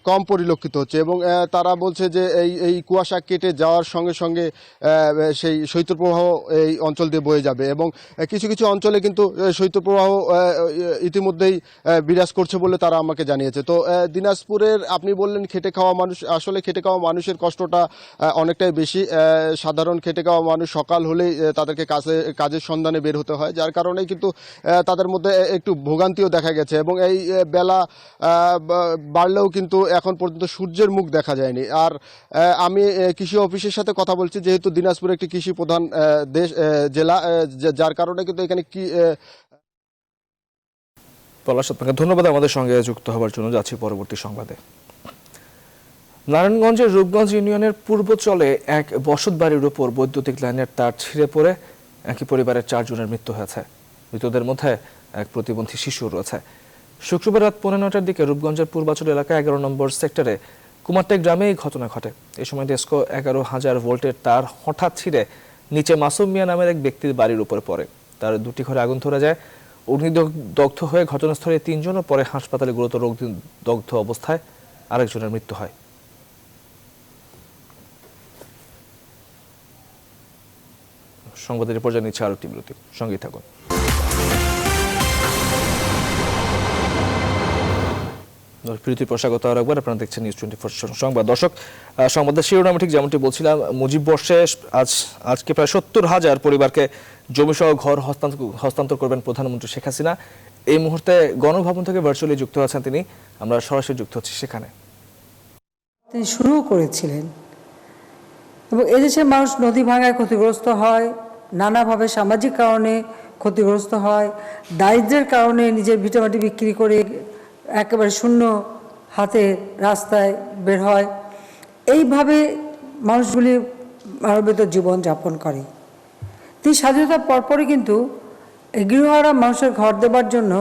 কম পরিলক্ষিত হচ্ছে এবং তারা বলছে যে এই কুয়াশা কেটে যাওয়ার সঙ্গে সঙ্গে সেই শৈত্যপ্রবাহ এই অঞ্চল দিয়ে বয়ে যাবে এবং কিছু কিছু অঞ্চলে কিন্তু শৈত্যপ্রবাহ ইতিমধ্যেই বিরাজ করছে বলে তারা আমাকে জানিয়েছে। তো দিনাজপুরের আপনি বললেন খেটে খাওয়া মানুষ, আসলে খেটে খাওয়া মানুষের কষ্টটা অনেকটাই বেশি। সাধারণ খেটে খাওয়া মানুষ সকাল হলেই তাদেরকে কাজের সন্ধানে বের হতে হয়, যার কারণে কিন্তু তাদের মধ্যে একটু ভোগান্তিও দেখা গেছে এবং এই বেলা বাড়লেও কিন্তু এখন পর্যন্ত সূর্যের মুখ দেখা যায়নি। আর আমি কৃষি অফিসের সাথে কথা বলছি, যেহেতু দিনাজপুর একটি কৃষি প্রধান জেলা, যার কারণে কিন্তু এখানে কি পলাশ, আপনাকে ধন্যবাদ আমাদের সঙ্গে যুক্ত হওয়ার জন্য। যাচ্ছি পরবর্তী সংবাদে। নারায়ণগঞ্জের রূপগঞ্জ ইউনিয়নের পূর্বচলে এক বসতবাড়ির উপর বৈদ্যুতিক লাইনের তার ছিঁড়ে পড়ে একই পরিবারের 4 জনের মৃত্যু হয়েছে। মৃতদের মধ্যে এক প্রতিবন্ধী শিশু রয়েছে। শুক্রবার রাত 9:15টার দিকে রূপগঞ্জের পূর্বাচল এলাকায় 11 নম্বর সেক্টরে কুমারটাই গ্রামে এই ঘটনা ঘটে। এই সময় ডেস্কো 11,000 ভোল্টের তার হঠাৎ ছিঁড়ে নিচে মাসুম মিয়া নামের এক ব্যক্তির বাড়ির উপর পড়ে। তার 2টি ঘরে আগুন ধরে যায়। অগ্নিদগ্ধ হয়ে ঘটনাস্থলে 3 জন ও পরে হাসপাতালে গুরুতর অগ্নিদগ্ধ অবস্থায় আরেকজনের মৃত্যু হয়। সংবাদের পর্যায়ে নিচ্ছে আরো একটি বিরতি, সঙ্গেই থাকুন। বিরতির পর স্বাগত আরেকবার, আপনারা দেখছেন নিউজ 24 সংবাদ। দর্শক, সংবাদের শিরোনামে ঠিক যেমনটি বলছিলাম, মুজিব বর্ষে আজকে প্রায় 70,000 পরিবারকে জমিসহ ঘর হস্তান্তর করবেন প্রধানমন্ত্রী শেখ হাসিনা। এই মুহূর্তে গণভবন থেকে ভার্চুয়ালি যুক্ত আছেন তিনি, আমরা সরাসরি যুক্ত হচ্ছি সেখানে। তিনি শুরু করেছিলেন এবং এদেশের মানুষ নদী ভাঙায় ক্ষতিগ্রস্ত হয়, নানাভাবে সামাজিক কারণে ক্ষতিগ্রস্ত হয়, দারিদ্র্যের কারণে নিজের ভিটামাটি বিক্রি করে একেবারে শূন্য হাতে রাস্তায় বের হয়। এইভাবে মানুষগুলি মানবিত জীবনযাপন করে। তিনি স্বাধীনতার পরপরই কিন্তু গৃহহারা মানুষের ঘর দেবার জন্য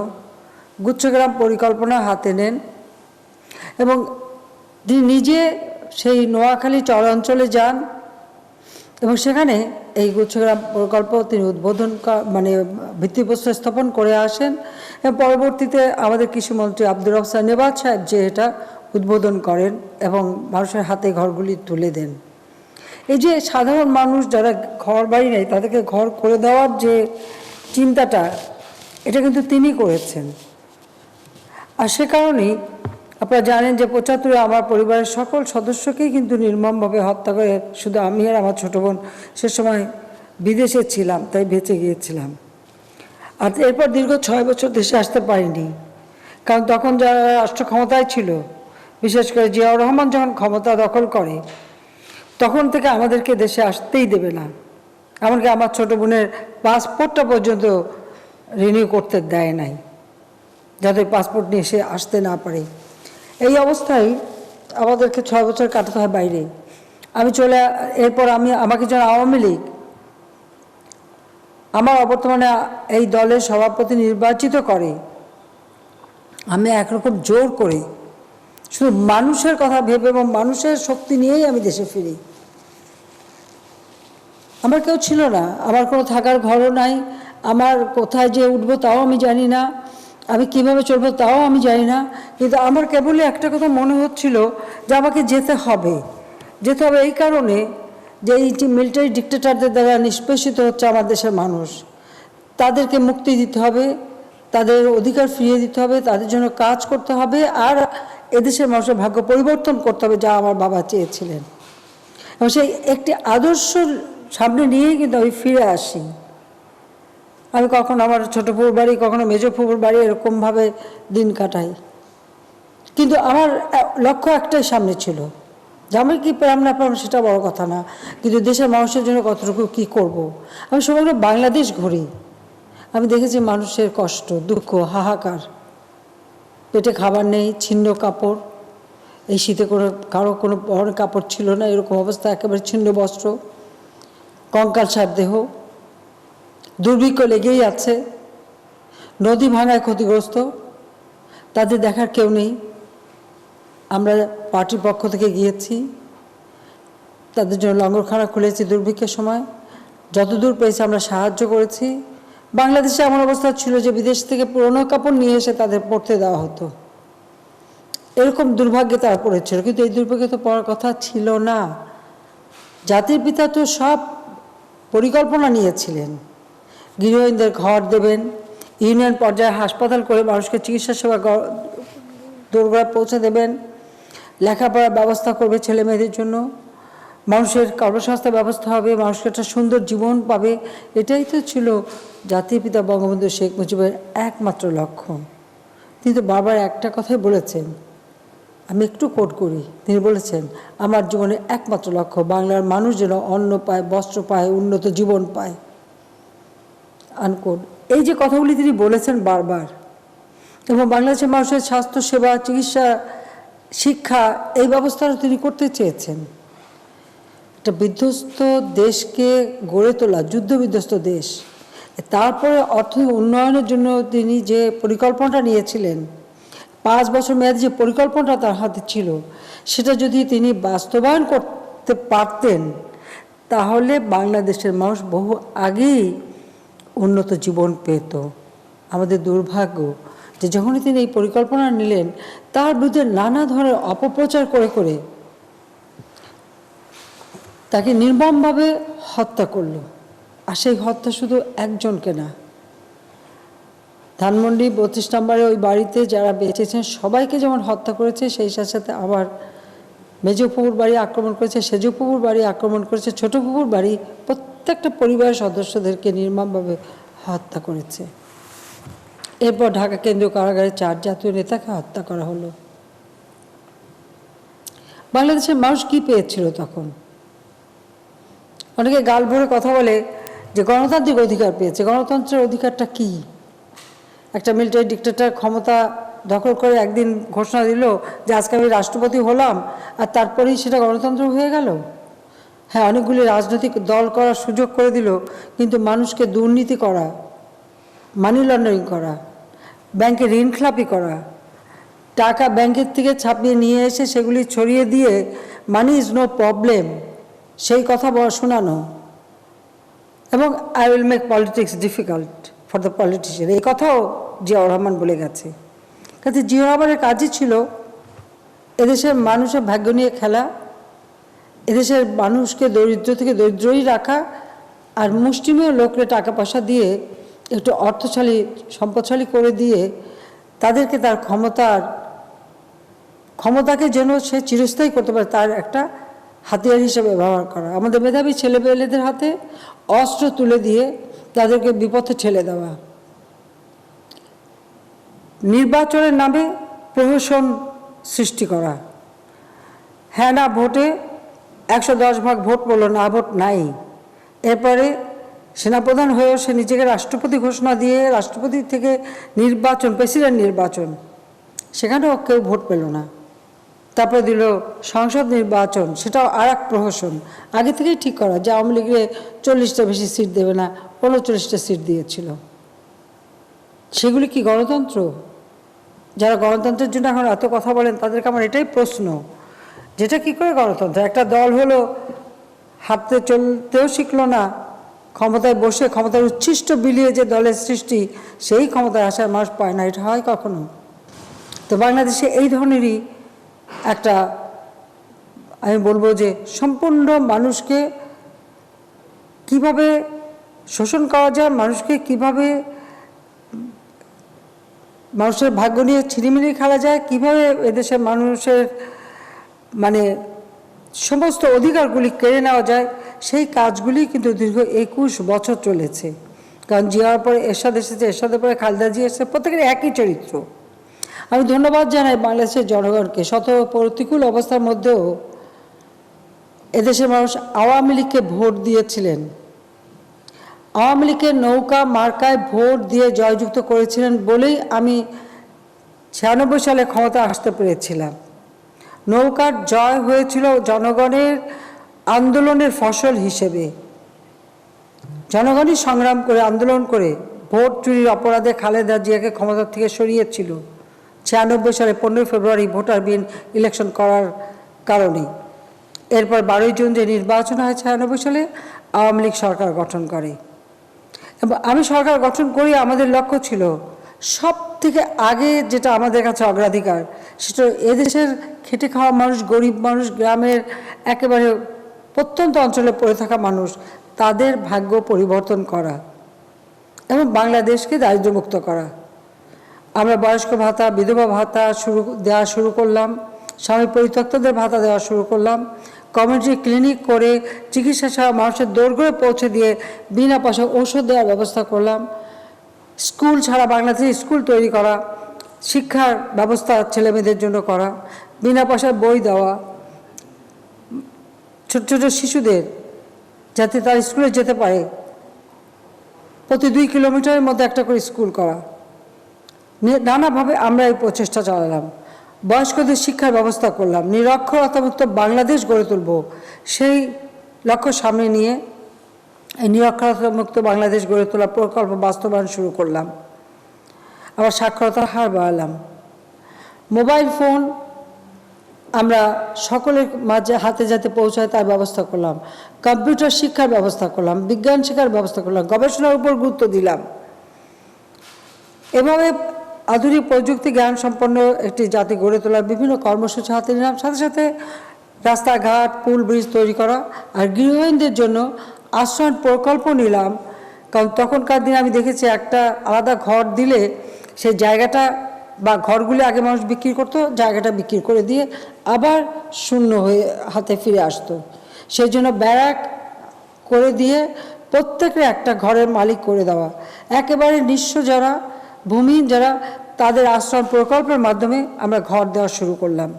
গুচ্ছগ্রাম পরিকল্পনা হাতে নেন এবং তিনি নিজে সেই নোয়াখালী চর অঞ্চলে যান এবং সেখানে এই গুচ্ছগ্রাম প্রকল্প তিনি উদ্বোধন ভিত্তিপ্রস্তর স্থাপন করে আসেন এবং পরবর্তীতে আমাদের কৃষিমন্ত্রী আব্দুর রহমান নেবাদ সাহেব যে এটা উদ্বোধন করেন এবং মানুষের হাতে ঘরগুলি তুলে দেন। এই যে সাধারণ মানুষ যারা ঘর বাড়ি নেই তাদেরকে ঘর করে দেওয়ার যে চিন্তাটা, এটা কিন্তু তিনি করেছেন। আর সে কারণেই আপনারা জানেন যে 75-এ আমার পরিবারের সকল সদস্যকেই কিন্তু নির্মমভাবে হত্যা করে, শুধু আমি আর আমার ছোটো বোন সে সময় বিদেশে ছিলাম, তাই বেঁচে গিয়েছিলাম। আর এরপর দীর্ঘ 6 বছর দেশে আসতে পারিনি, কারণ তখন যারা রাষ্ট্র ক্ষমতায় ছিল, বিশেষ করে জিয়াউর রহমান যখন ক্ষমতা দখল করে তখন থেকে আমাদেরকে দেশে আসতেই দেবে না, এমনকি আমার ছোটো বোনের পাসপোর্টটা পর্যন্ত রিনিউ করতে দেয় নাই, যাতে পাসপোর্ট নিয়ে সে আসতে না পারে। এই অবস্থায় আমাদেরকে 6 বছর কাটাতে হয় বাইরে। আমি এরপর আমাকে যখন আওয়ামী লীগ আমার অবর্তমানে এই দলের সভাপতি নির্বাচিত করে, আমি একরকম জোর করে শুধু মানুষের কথা ভেবে এবং মানুষের শক্তি নিয়েই আমি দেশে ফিরি। আমার কেউ ছিল না, আমার কোনো থাকার ঘরও নাই, আমার কোথায় যে উঠবো তাও আমি জানি না, আমি কিভাবে চলবো তাও আমি জানি না, কিন্তু আমার কেবলই একটা কথা মনে হচ্ছিল যে আমাকে যেতে হবে এই কারণে যে এই যে মিলিটারি ডিক্টেটরদের দ্বারা নিষ্পেষিত হচ্ছে আমার দেশের মানুষ, তাদেরকে মুক্তি দিতে হবে, তাদের অধিকার ফিরিয়ে দিতে হবে, তাদের জন্য কাজ করতে হবে, আর এদেশের মানুষের ভাগ্য পরিবর্তন করতে হবে, যা আমার বাবা চেয়েছিলেন। এবং সেই একটি আদর্শ সামনে নিয়েই কিন্তু আমি ফিরে আসি। আমি কখনো আমার ছোটো ফুপুর বাড়ি, কখনো মেজো ফুপুর বাড়ি এরকমভাবে দিন কাটাই, কিন্তু আমার লক্ষ্য একটাই সামনে ছিল, যে আমি কি পেলাম না পেলাম সেটা বড় কথা না, কিন্তু দেশের মানুষের জন্য কতটুকু কী করব। আমি সমগ্র বাংলাদেশ ঘুরি, আমি দেখেছি মানুষের কষ্ট, দুঃখ, হাহাকার, পেটে খাবার নেই, ছিন্ন কাপড়, এই শীতে কারো কোনো পরনে কাপড় ছিল না, এরকম অবস্থা, একেবারে ছিন্ন বস্ত্র, কঙ্কালসার দেহ, দুর্ভিক্ষ লেগেই আছে, নদী ভাঙায় ক্ষতিগ্রস্ত, তাদের দেখার কেউ নেই। আমরা পার্টির পক্ষ থেকে গিয়েছি, তাদের জন্য লঙ্গরখানা খুলেছি দুর্ভিক্ষের সময়, যতদূর পেয়েছি আমরা সাহায্য করেছি। বাংলাদেশে এমন অবস্থা ছিল যে বিদেশ থেকে পুরনো কাপড় নিয়ে এসে তাদের পরতে দেওয়া হতো, এরকম দুর্ভাগ্যে তারা পড়েছিল, কিন্তু এই দুর্ভাগ্যে তো পড়ার কথা ছিল না। জাতির পিতা তো সব পরিকল্পনা নিয়েছিলেন, গৃহহীনদের ঘর দেবেন, ইউনিয়ন পর্যায়ে হাসপাতাল করে মানুষকে চিকিৎসা সেবা দোরগোড়ায় পৌঁছে দেবেন, লেখাপড়ার ব্যবস্থা করবে ছেলে মেয়েদের জন্য, মানুষের কর্মসংস্থান ব্যবস্থা হবে, মানুষকে একটা সুন্দর জীবন পাবে। এটাই তো ছিল জাতির পিতা বঙ্গবন্ধু শেখ মুজিবের একমাত্র লক্ষ্য। তিনি তো বারবার একটা কথাই বলেছেন, আমি একটু কোট করি, তিনি বলেছেন, আমার জীবনের একমাত্র লক্ষ্য বাংলার মানুষ যেন অন্ন পায়, বস্ত্র পায়, উন্নত জীবন পায়, আনকোট। এই যে কথাগুলি তিনি বলেছেন বারবার, এবং বাংলাদেশের মানুষের স্বাস্থ্যসেবা, চিকিৎসা শিক্ষা, এই ব্যবস্থাটা তিনি করতে চেয়েছেন। একটা বিধ্বস্ত দেশকে গড়ে তোলা, যুদ্ধ বিধ্বস্ত দেশ, তারপরে অর্থনৈতিক উন্নয়নের জন্য তিনি যে পরিকল্পনাটা নিয়েছিলেন, 5 বছর মেয়াদী যে পরিকল্পনাটা তার হাতে ছিল, সেটা যদি তিনি বাস্তবায়ন করতে পারতেন তাহলে বাংলাদেশের মানুষ বহু আগেই উন্নত জীবন পেত। আমাদের দুর্ভাগ্য যে যখনই তিনি এই পরিকল্পনা নিলেন, তার বিরুদ্ধে নানা ধরনের অপপ্রচার করে করে তাকে নির্মমভাবে হত্যা করলো। আর সেই হত্যা শুধু একজনকে না, ধানমন্ডি 32 নম্বরে ওই বাড়িতে যারা বেঁচেছেন সবাইকে যেমন হত্যা করেছে, সেই সাথে সাথে আবার মেজপুকুর বাড়ি আক্রমণ করেছে, সেজপুকুর বাড়ি আক্রমণ করেছে, ছোট পুকুর বাড়ি, প্রত্যেকটা পরিবারের সদস্যদেরকে নির্মমভাবে হত্যা করেছে। এরপর ঢাকা কেন্দ্রীয় কারাগারে 4 জাতীয় নেতাকে হত্যা করা হলো। বাংলাদেশের মানুষ কি পেয়েছিল তখন? অনেকে গাল ভরে কথা বলে যে গণতান্ত্রিক অধিকার পেয়েছে। গণতন্ত্রের অধিকারটা কি? একটা মিলিটারি ডিক্টেটর ক্ষমতা দখল করে একদিন ঘোষণা দিল যে আজকে আমি রাষ্ট্রপতি হলাম, আর তারপরেই সেটা গণতন্ত্র হয়ে গেল? হ্যাঁ, অনেকগুলি রাজনৈতিক দল করার সুযোগ করে দিল, কিন্তু মানুষকে দুর্নীতি করা, মানি লন্ডারিং করা, ব্যাংকে ঋণখেলাপি করা, টাকা ব্যাংকের থেকে ছাপিয়ে নিয়ে এসে সেগুলি ছড়িয়ে দিয়ে মানি ইজ নো প্রবলেম, সেই কথা শোনানো, এবং I will make politics difficult for the politician, এই কথাও জিয়াউর রহমান বলে গেছে। কাজে জিয়াউর রহমানের কাজই ছিল এদেশের মানুষের ভাগ্য নিয়ে খেলা, এদেশের মানুষকে দরিদ্র থেকে দরিদ্রই রাখা, আর মুষ্টিমেয় লোককে টাকা পয়সা দিয়ে একটু অর্থশালী সম্পদশালী করে দিয়ে তাদেরকে তার ক্ষমতাকে যেন সে চিরস্থায়ী করতে পারে তার একটা হাতিয়ার হিসেবে ব্যবহার করা। আমাদের মেধাবী ছেলেমেয়েদের হাতে অস্ত্র তুলে দিয়ে তাদেরকে বিপথে ঠেলে দেওয়া, নির্বাচনের নামে প্রহসন সৃষ্টি করা। হ্যাঁ না ভোটে 110 ভাগ ভোট পড়লো, না ভোট নাই। এরপরে সেনাপ্রধান হয়েও সে নিজেকে রাষ্ট্রপতি ঘোষণা দিয়ে রাষ্ট্রপতি থেকে নির্বাচন, প্রেসিডেন্ট নির্বাচন, সেখানেও কেউ ভোট পেল না। তারপরে দিল সংসদ নির্বাচন, সেটাও আর এক প্রহসন। আগে থেকেই ঠিক করা যে আওয়ামী লীগের 40টা বেশি সিট দেবে না, 39টা সিট দিয়েছিল। সেগুলি কি গণতন্ত্র? যারা গণতন্ত্রের জন্য এখন এত কথা বলেন তাদেরকে আমার এটাই প্রশ্ন, যেটা কি করে গণতন্ত্র? একটা দল হলো হাঁটতে চলতেও শিখলো না, ক্ষমতায় বসে ক্ষমতার উচ্ছিষ্ট বিলিয়ে যে দলের সৃষ্টি, সেই ক্ষমতায় আসার মানুষ পায় না, এটা হয় কখনো? তো বাংলাদেশে এই ধরনেরই একটা, আমি বলবো যে সম্পূর্ণ মানুষকে কিভাবে শোষণ করা যায়, মানুষকে কিভাবে মানুষের ভাগ্য নিয়ে ছিনিমিনি খেলা যায়, কিভাবে এদেশের মানুষের মানে সমস্ত অধিকারগুলি কেড়ে নেওয়া যায়, সেই কাজগুলি কিন্তু দীর্ঘ 21 বছর চলেছে। কারণ জিয়ার পরে এরশাদ এসেছে, এরশাদের পরে খালেদা জিয়া এসেছে, প্রত্যেকের একই চরিত্র। আমি ধন্যবাদ জানাই বাংলাদেশের জনগণকে, শত প্রতিকূল অবস্থার মধ্যেও এদেশের মানুষ আওয়ামী লীগকে ভোট দিয়েছিলেন। আওয়ামী লীগের নৌকা মার্কায় ভোট দিয়ে জয়যুক্ত করেছিলেন বলেই আমি 96 সালে ক্ষমতা আসতে পেরেছিলাম। নৌকার জয় হয়েছিল জনগণের আন্দোলনের ফসল হিসেবে। জনগণই সংগ্রাম করে, আন্দোলন করে ভোট চুরির অপরাধে খালেদা জিয়াকে ক্ষমতা থেকে সরিয়েছিল 96 সালে 15 ফেব্রুয়ারি ভোটারবিহীন ইলেকশন করার কারণে। এরপর 12 জুন যে নির্বাচন হয় 96 সালে, আওয়ামী লীগ সরকার গঠন করে। এবং আমি সরকার গঠন করি, আমাদের লক্ষ্য ছিল সব থেকে আগে যেটা আমাদের কাছে অগ্রাধিকার, সেটা এদেশের খেটে খাওয়া মানুষ, গরিব মানুষ, গ্রামের একেবারে প্রত্যন্ত অঞ্চলে পড়ে থাকা মানুষ, তাদের ভাগ্য পরিবর্তন করা এবং বাংলাদেশকে দারিদ্র্যমুক্ত করা। আমরা বয়স্ক ভাতা, বিধবা ভাতা দেওয়া শুরু করলাম, স্বামী পরিত্যক্তদের ভাতা দেওয়া শুরু করলাম, কমিউনিটি ক্লিনিক করে চিকিৎসা সেবা মানুষের দোরগোড়ায় পৌঁছে দিয়ে বিনা পয়সায় ওষুধ দেওয়ার ব্যবস্থা করলাম। স্কুল ছাড়া বাংলাদেশে স্কুল তৈরি করা, শিক্ষার ব্যবস্থা ছেলেমেয়েদের জন্য করা, বিনা পয়সায় বই দেওয়া, ছোট ছোট শিশুদের যাতে তারা স্কুলে যেতে পারে, প্রতি 2 কিলোমিটারের মধ্যে একটা করে স্কুল করা, নানাভাবে আমরা এই প্রচেষ্টা চালালাম। বয়স্কদের শিক্ষার ব্যবস্থা করলাম, নিরক্ষরতামুক্ত বাংলাদেশ গড়ে তুলব, সেই লক্ষ্য সামনে নিয়ে এই নিরক্ষরতামুক্ত বাংলাদেশ গড়ে তোলা প্রকল্প বাস্তবায়ন শুরু করলাম। আবার সাক্ষরতার হার বাড়ালাম। মোবাইল ফোন আমরা সকলের মাঝে হাতে যাতে পৌঁছায় তার ব্যবস্থা করলাম, কম্পিউটার শিক্ষার ব্যবস্থা করলাম, বিজ্ঞান শিক্ষার ব্যবস্থা করলাম, গবেষণার উপর গুরুত্ব দিলাম। এভাবে আধুনিক প্রযুক্তি জ্ঞান সম্পন্ন একটি জাতি গড়ে তোলার বিভিন্ন কর্মসূচি হাতে নিলাম। সাথে সাথে রাস্তাঘাট, পুল, ব্রিজ তৈরি করা আর গৃহহীনদের জন্য আশ্রয় প্রকল্প নিলাম। কারণ তখনকার দিনে আমি দেখেছি একটা আলাদা ঘর দিলে সেই জায়গাটা বা ঘরগুলি আগে মানুষ বিক্রি করতো, জায়গাটা বিক্রি করে দিয়ে আবার শূন্য হয়ে হাতে ফিরে আসতো। সেই জন্য ব্যারাক করে দিয়ে প্রত্যেকের একটা ঘরের মালিক করে দেওয়া, একেবারে নিঃস্ব যারা, ভূমিহীন যারা, তাদের আশ্রয় প্রকল্পের মাধ্যমে আমরা ঘর দেওয়া শুরু করলাম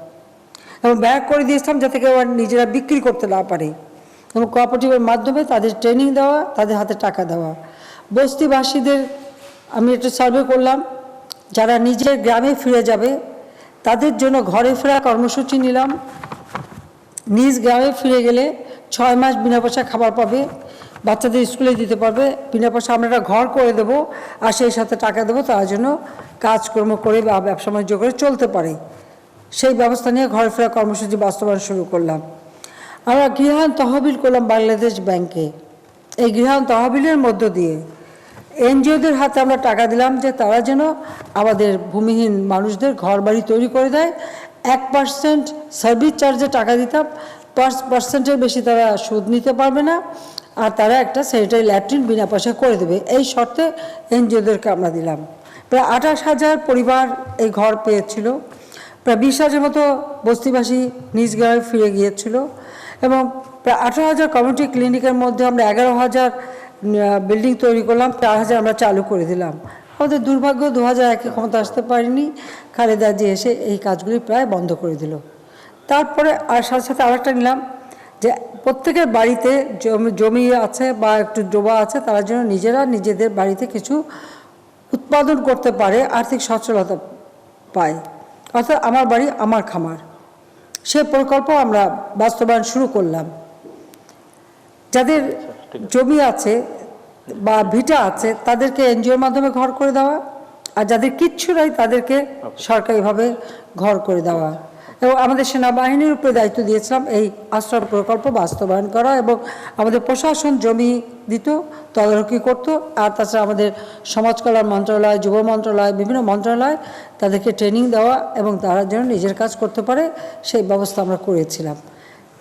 এবং ব্যারাক করে দিয়েছিলাম যাতে কেউ আর নিজেরা বিক্রি করতে না পারে, এবং কোঅপারেটিভের মাধ্যমে তাদের ট্রেনিং দেওয়া, তাদের হাতে টাকা দেওয়া। বস্তিবাসীদের আমি একটা সার্ভে করলাম, যারা নিজের গ্রামে ফিরে যাবে তাদের জন্য ঘরে ফেরা কর্মসূচি নিলাম। নিজ গ্রামে ফিরে গেলে 6 মাস বিনা পয়সা খাবার পাবে, বাচ্চাদের স্কুলে দিতে পারবে, বিনা পয়সা আমরা একটা ঘর করে দেবো আর সেই সাথে টাকা দেবো, তার জন্য কাজকর্ম করে বা ব্যবসা বাণিজ্য করে চলতে পারে। সেই ব্যবস্থা নিয়ে ঘরে ফেরা কর্মসূচি বাস্তবায়ন শুরু করলাম। আমরা গৃহায়ণ তহবিল করলাম বাংলাদেশ ব্যাংকে। এই গৃহায়ণ তহবিলের মধ্য দিয়ে এনজিওদের হাতে আমরা টাকা দিলাম যে তারা যেন আমাদের ভূমিহীন মানুষদের ঘর বাড়ি তৈরি করে দেয়। 1% সার্ভিস চার্জে টাকা দিতাম, 5%-এর বেশি তারা সুদ নিতে পারবে না, আর তারা একটা স্যানিটারি ল্যাট্রিন বিনা পয়সা করে দেবে, এই শর্তে এনজিওদেরকে আমরা দিলাম। প্রায় 28,000 পরিবার এই ঘর পেয়েছিল, প্রায় 20,000 মতো বস্তিবাসী নিজ গ্রামে ফিরে গিয়েছিল, এবং প্রায় 18,000 কমিউনিটি ক্লিনিকের মধ্যে আমরা 11,000 বিল্ডিং তৈরি করলাম, 4,000 আমরা চালু করে দিলাম। আমাদের দুর্ভাগ্য 2001-এ ক্ষমতা আসতে পারিনি, খালেদা জিয়া এসে এই কাজগুলি প্রায় বন্ধ করে দিল। তারপরে আর সাথে সাথে আরেকটা নিলাম যে প্রত্যেকের বাড়িতে জমি আছে বা একটু ডোবা আছে, তারা যেন নিজেরা নিজেদের বাড়িতে কিছু উৎপাদন করতে পারে, আর্থিক সচ্ছলতা পায়, অর্থাৎ আমার বাড়ি আমার খামার। সে প্রকল্প আমরা বাস্তবায়ন শুরু করলাম। যাদের জমি আছে বা ভিটা আছে তাদেরকে এনজিওর মাধ্যমে ঘর করে দেওয়া, আর যাদের কিচ্ছু নাই তাদেরকে সরকারিভাবে ঘর করে দেওয়া। এবং আমাদের সেনাবাহিনীর উপরে দায়িত্ব দিয়েছিলাম এই আশ্রয় প্রকল্প বাস্তবায়ন করা, এবং আমাদের প্রশাসন জমি দিত, তদারকি করতো, আর তাছাড়া আমাদের সমাজ কল্যাণ মন্ত্রণালয়, যুব মন্ত্রণালয়, বিভিন্ন মন্ত্রণালয় তাদেরকে ট্রেনিং দেওয়া এবং তারা যেন নিজের কাজ করতে পারে সেই ব্যবস্থা আমরা করেছিলাম।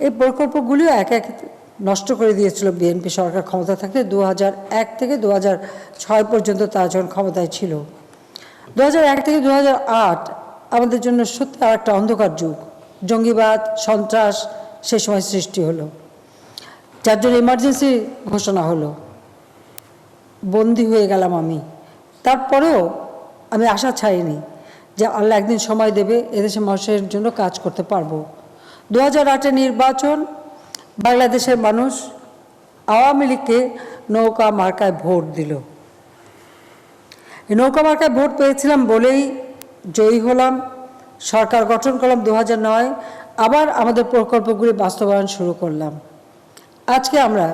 এই প্রকল্পগুলিও এক এক নষ্ট করে দিয়েছিল বিএনপি সরকার ক্ষমতা থাকতে। 2001 থেকে 2006 পর্যন্ত তারা যখন ক্ষমতায় ছিল। 2001 থেকে 2008 আমাদের জন্য সত্যি আর একটা অন্ধকার যুগ, জঙ্গিবাদ, সন্ত্রাস সে সময় সৃষ্টি হলো, যার জন্য ইমার্জেন্সি ঘোষণা হলো, বন্দী হয়ে গেলাম আমি। তারপরেও আমি আশা ছাড়িনি যে আল্লাহ একদিন সময় দেবে, এদেশের মানুষের জন্য কাজ করতে পারবো। 2008-এর নির্বাচন, বাংলাদেশের মানুষ আওয়ামী লীগকে নৌকা মার্কায় ভোট দিল। এই নৌকা মার্কায় ভোট পেয়েছিলাম বলেই জয়ী হলাম, সরকার গঠন করলাম 2009, আবার আমাদের প্রকল্পগুলি বাস্তবায়ন শুরু করলাম। আজকে আমরা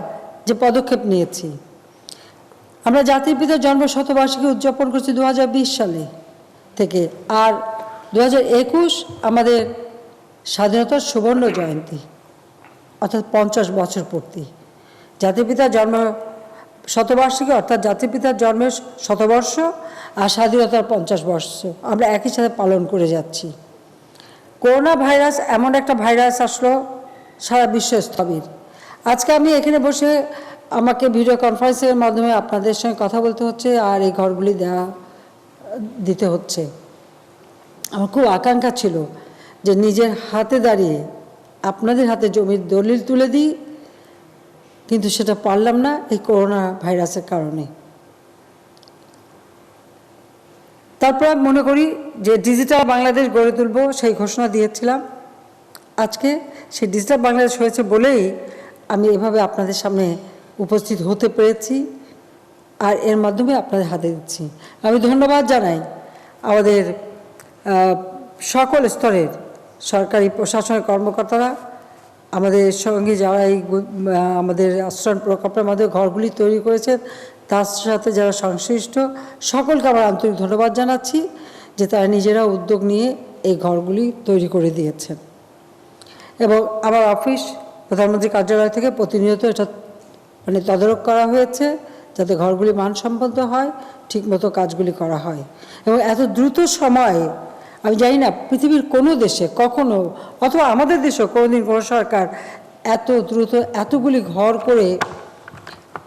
যে পদক্ষেপ নিয়েছি, আমরা জাতির পিতার জন্ম শতবার্ষিকী উদযাপন করছি 2020 সালে থেকে, আর 2021 আমাদের স্বাধীনতার সুবর্ণ জয়ন্তী, অর্থাৎ 50 বছর পূর্তি। জাতির পিতার জন্ম শতবার্ষিকী অর্থাৎ জাতির পিতার জন্মের শতবর্ষ আর স্বাধীনতার 50 বর্ষ আমরা একই সাথে পালন করে যাচ্ছি। করোনা ভাইরাস এমন একটা ভাইরাস আসলো সারা বিশ্ব স্থবির। আজকে আমি এখানে বসে আমাকে ভিডিও কনফারেন্সের মাধ্যমে আপনাদের সঙ্গে কথা বলতে হচ্ছে আর এই ঘরগুলি দিতে হচ্ছে। আমার খুব আকাঙ্ক্ষা ছিল যে নিজের হাতে দাঁড়িয়ে আপনাদের হাতে জমির দলিল তুলে দিই, কিন্তু সেটা পারলাম না এই করোনা ভাইরাসের কারণে। তারপর মনে করি যে ডিজিটাল বাংলাদেশ গড়ে তুলব, সেই ঘোষণা দিয়েছিলাম। আজকে সেই ডিজিটাল বাংলাদেশ হয়েছে বলেই আমি এভাবে আপনাদের সামনে উপস্থিত হতে পেরেছি আর এর মাধ্যমে আপনাদের হাতে দিচ্ছি। আমি ধন্যবাদ জানাই আমাদের সকল স্তরের সরকারি প্রশাসনের কর্মকর্তারা আমাদের সঙ্গে যারা এই আমাদের আশ্রয় প্রকল্পের মাধ্যমে ঘরগুলি তৈরি করেছেন তার সাথে যারা সংশ্লিষ্ট সকলকে আমার আন্তরিক ধন্যবাদ জানাচ্ছি যে তারা নিজেরা উদ্যোগ নিয়ে এই ঘরগুলি তৈরি করে দিয়েছেন। এবং আমার অফিস প্রধানমন্ত্রী কার্যালয় থেকে প্রতিনিয়ত এটা তদারক করা হয়েছে যাতে ঘরগুলি মানসম্পন্ন হয়, ঠিকমতো কাজগুলি করা হয়। এবং এত দ্রুত সময়ে আমি জানি না পৃথিবীর কোনো দেশে কখনো অথবা আমাদের দেশেও কোনোদিন কোনো সরকার এত দ্রুত এতগুলি ঘর করে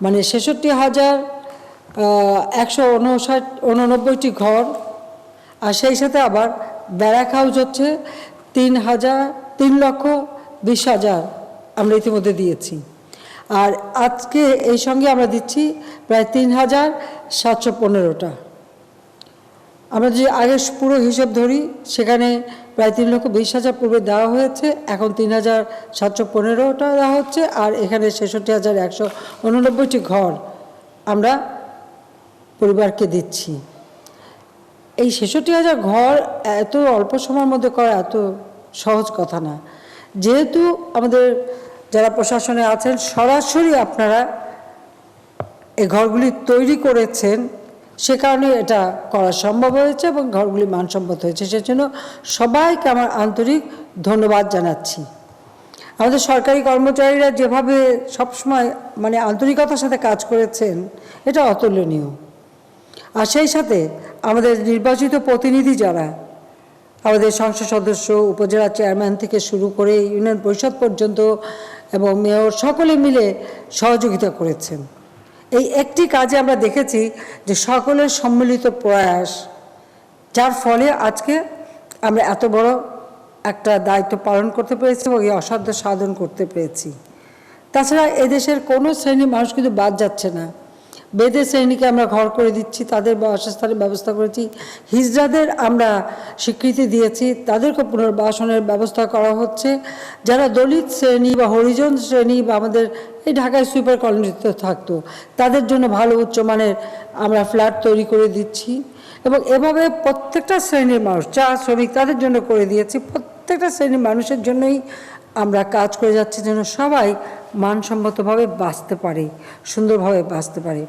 66,189টি ঘর, আর সেই সাথে আবার ব্যারাক হাউস হচ্ছে 3,20,000 আমরা ইতিমধ্যে দিয়েছি। আর আজকে এই সঙ্গে আমরা দিচ্ছি প্রায় 3,715টা। আমরা যে আগে পুরো হিসেব ধরি সেখানে প্রায় 3,20,000 পূর্বে দেওয়া হয়েছে, এখন 3,715টা দেওয়া হচ্ছে, আর এখানে 66,189টি ঘর আমরা পরিবারকে দিচ্ছি। এই 66,000 ঘর এত অল্প সময়ের মধ্যে করা এত সহজ কথা না। যেহেতু আমাদের যারা প্রশাসনে আছেন সরাসরি আপনারা এই ঘরগুলি তৈরি করেছেন, সে কারণে এটা করা সম্ভব হয়েছে এবং ঘরগুলি মানসম্মত হয়েছে। সেজন্য সবাইকে আমার আন্তরিক ধন্যবাদ জানাচ্ছি। আমাদের সরকারি কর্মচারীরা যেভাবে সবসময় আন্তরিকতার সাথে কাজ করেছেন এটা অতুলনীয়। আর সেই সাথে আমাদের নির্বাচিত প্রতিনিধি যারা আমাদের সংসদ সদস্য, উপজেলা চেয়ারম্যান থেকে শুরু করে ইউনিয়ন পরিষদ পর্যন্ত এবং মেয়র সকলে মিলে সহযোগিতা করেছেন। এই একটি কাজে আমরা দেখেছি যে সকলের সম্মিলিত প্রয়াস, যার ফলে আজকে আমরা এত বড় একটা দায়িত্ব পালন করতে পেরেছি এবং এই অসাধ্য সাধন করতে পেরেছি। তাছাড়া এদেশের কোনো শ্রেণীর মানুষ কিন্তু বাদ যাচ্ছে না। বেদে শ্রেণীকে আমরা ঘর করে দিচ্ছি, তাদের বাসস্থানের ব্যবস্থা করেছি। হিজড়াদের আমরা স্বীকৃতি দিয়েছি, তাদেরকে পুনর্বাসনের ব্যবস্থা করা হচ্ছে। যারা দলিত শ্রেণী বা হরিজন শ্রেণী বা আমাদের এই ঢাকায় সুপার কলোনিতে থাকতো তাদের জন্য ভালো উচ্চমানের আমরা ফ্ল্যাট তৈরি করে দিচ্ছি। এবং এভাবে প্রত্যেকটা শ্রেণীর মানুষ, চা শ্রমিক তাদের জন্য করে দিয়েছি। প্রত্যেকটা শ্রেণীর মানুষের জন্যই আমরা কাজ করে যাচ্ছি যেন সবাই মানসম্মতভাবে বাঁচতে পারে, সুন্দরভাবে বাঁচতে পারে।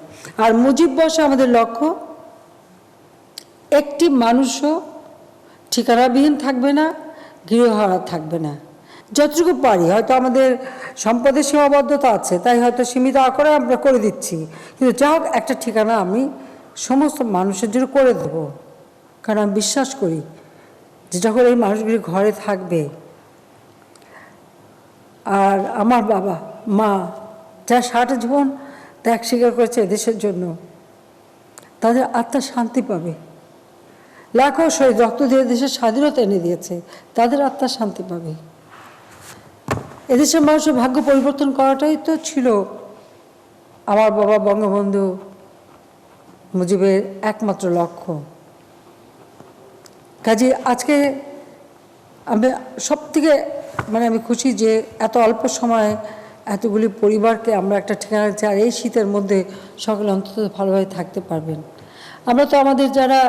আর মুজিব বর্ষে আমাদের লক্ষ্য একটি মানুষও ঠিকানাবিহীন থাকবে না, গৃহহারা থাকবে না। যতটুকু পারি, হয়তো আমাদের সম্পদের সীমাবদ্ধতা আছে তাই হয়তো সীমিত আকারে আমরা করে দিচ্ছি, কিন্তু যা হোক একটা ঠিকানা আমি সমস্ত মানুষের জন্য করে দেব। কারণ আমি বিশ্বাস করি যে যখন এই মানুষগুলি ঘরে থাকবে, আর আমার বাবা মা যা সারাটা জীবন ত্যাগ স্বীকার করেছে এদেশের জন্য, তাদের আত্মা শান্তি পাবে। লাখো শহীদ রক্ত দিয়ে দেশের স্বাধীনতা এনে দিয়েছে, তাদের আত্মা শান্তি পাবে। এদেশের মানুষের ভাগ্য পরিবর্তন করাটাই তো ছিল আমার বাবা বঙ্গবন্ধু মুজিবের একমাত্র লক্ষ্য। কাজে আজকে আমি সবথেকে আমি খুশি যে এত অল্প সময়ে এতগুলি পরিবারকে আমরা একটা ঠিকানা দিচ্ছি, আর এই শীতের মধ্যে সকলে অন্তত ভালোভাবে থাকতে পারবেন। আমরা তো আমাদের যারা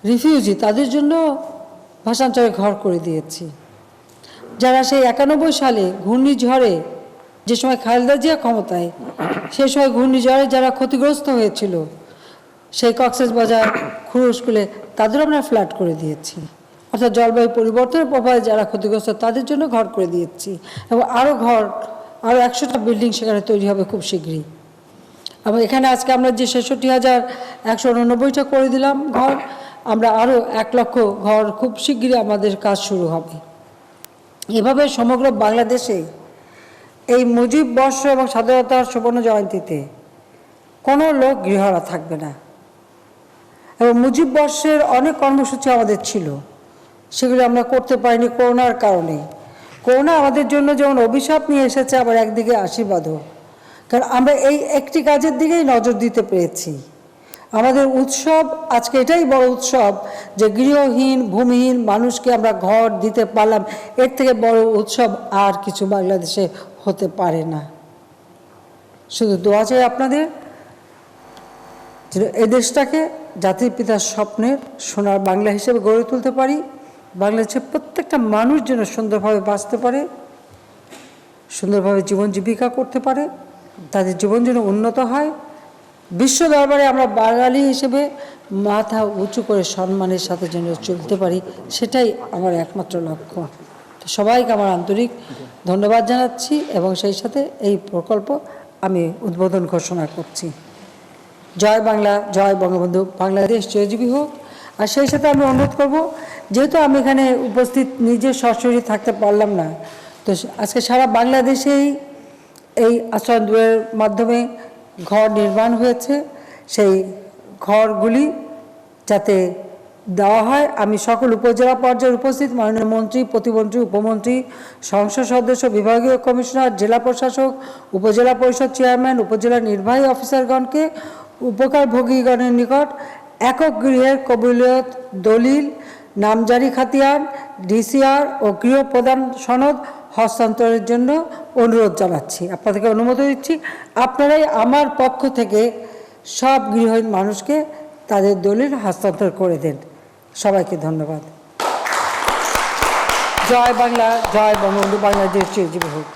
রিফিউজি তাদের জন্য ভাষান্তরে ঘর করে দিয়েছি। যারা সেই 91 সালে ঘূর্ণিঝড়ে, যে সময় খালেদা জিয়া ক্ষমতায়, সেই সময় ঘূর্ণিঝড়ে যারা ক্ষতিগ্রস্ত হয়েছিল সেই কক্সবাজার, খুরুশকুলে, তাদেরও আমরা ফ্ল্যাট করে দিয়েছি। অর্থাৎ জলবায়ু পরিবর্তনের প্রভাবে যারা ক্ষতিগ্রস্ত তাদের জন্য ঘর করে দিয়েছি। এবং আরও 100টা বিল্ডিং সেখানে তৈরি হবে খুব শীঘ্রই। এবং এখানে আজকে আমরা যে 66,189টা করে দিলাম ঘর, আমরা আরও 1 লক্ষ ঘর খুব শীঘ্রই আমাদের কাজ শুরু হবে। এভাবে সমগ্র বাংলাদেশে এই মুজিব বর্ষ এবং স্বাধীনতার সুবর্ণ জয়ন্তীতে কোনো লোক গৃহহারা থাকবে না। এবং মুজিব বর্ষের অনেক কর্মসূচি আমাদের ছিল, সেগুলো আমরা করতে পারিনি করোনার কারণে। করোনা আমাদের জন্য যেমন অভিশাপ নিয়ে এসেছে, আবার একদিকে আশীর্বাদও। কারণ আমরা এই একটি কাজের দিকেই নজর দিতে পেরেছি। আমাদের উৎসব আজকে এটাই বড় উৎসব যে গৃহহীন ভূমিহীন মানুষকে আমরা ঘর দিতে পারলাম। এর থেকে বড় উৎসব আর কিছু বাংলাদেশে হতে পারে না। শুধু দোয়া চাই আপনাদের যে এই দেশটাকে জাতির পিতার স্বপ্নের সোনার বাংলা হিসেবে গড়ে তুলতে পারি। বাংলাদেশের প্রত্যেকটা মানুষ যেন সুন্দরভাবে বাঁচতে পারে, সুন্দরভাবে জীবন জীবিকা করতে পারে, তাদের জীবন যেন উন্নত হয়। বিশ্ব দরবারে আমরা বাঙালি হিসেবে মাথা উঁচু করে সম্মানের সাথে যেন চলতে পারি, সেটাই আমার একমাত্র লক্ষ্য। তো সবাইকে আমার আন্তরিক ধন্যবাদ জানাচ্ছি এবং সেই সাথে এই প্রকল্প আমি উদ্বোধন ঘোষণা করছি। জয় বাংলা, জয় বঙ্গবন্ধু, বাংলাদেশ চিরজীবী হোক। আর সেই সাথে আমি অনুরোধ করব, যেহেতু আমি এখানে উপস্থিত নিজে সরাসরি থাকতে পারলাম না, তো আজকে সারা বাংলাদেশেই এই আশ্রয় দুয়ারের মাধ্যমে ঘর নির্মাণ হয়েছে, সেই ঘরগুলি যাতে দেওয়া হয়, আমি সকল উপজেলা পর্যায়ে উপস্থিত মাননীয় মন্ত্রী, প্রতিমন্ত্রী, উপমন্ত্রী, সংসদ সদস্য, বিভাগীয় কমিশনার, জেলা প্রশাসক, উপজেলা পরিষদ চেয়ারম্যান, উপজেলা নির্বাহী অফিসারগণকে উপকারভোগীগণের নিকট একক গৃহের কবুলিয়ত দলিল, নামজারি খাতিয়ান, ডিসিআর ও গৃহ প্রদান সনদ হস্তান্তরের জন্য অনুরোধ জানাচ্ছি। আপনাদেরকে অনুমতি দিচ্ছি, আপনারাই আমার পক্ষ থেকে সব গৃহহীন মানুষকে তাদের দলিল হস্তান্তর করে দেন। সবাইকে ধন্যবাদ। জয় বাংলা, জয় বঙ্গবন্ধু, বাংলাদেশ চিরজীবী হোক।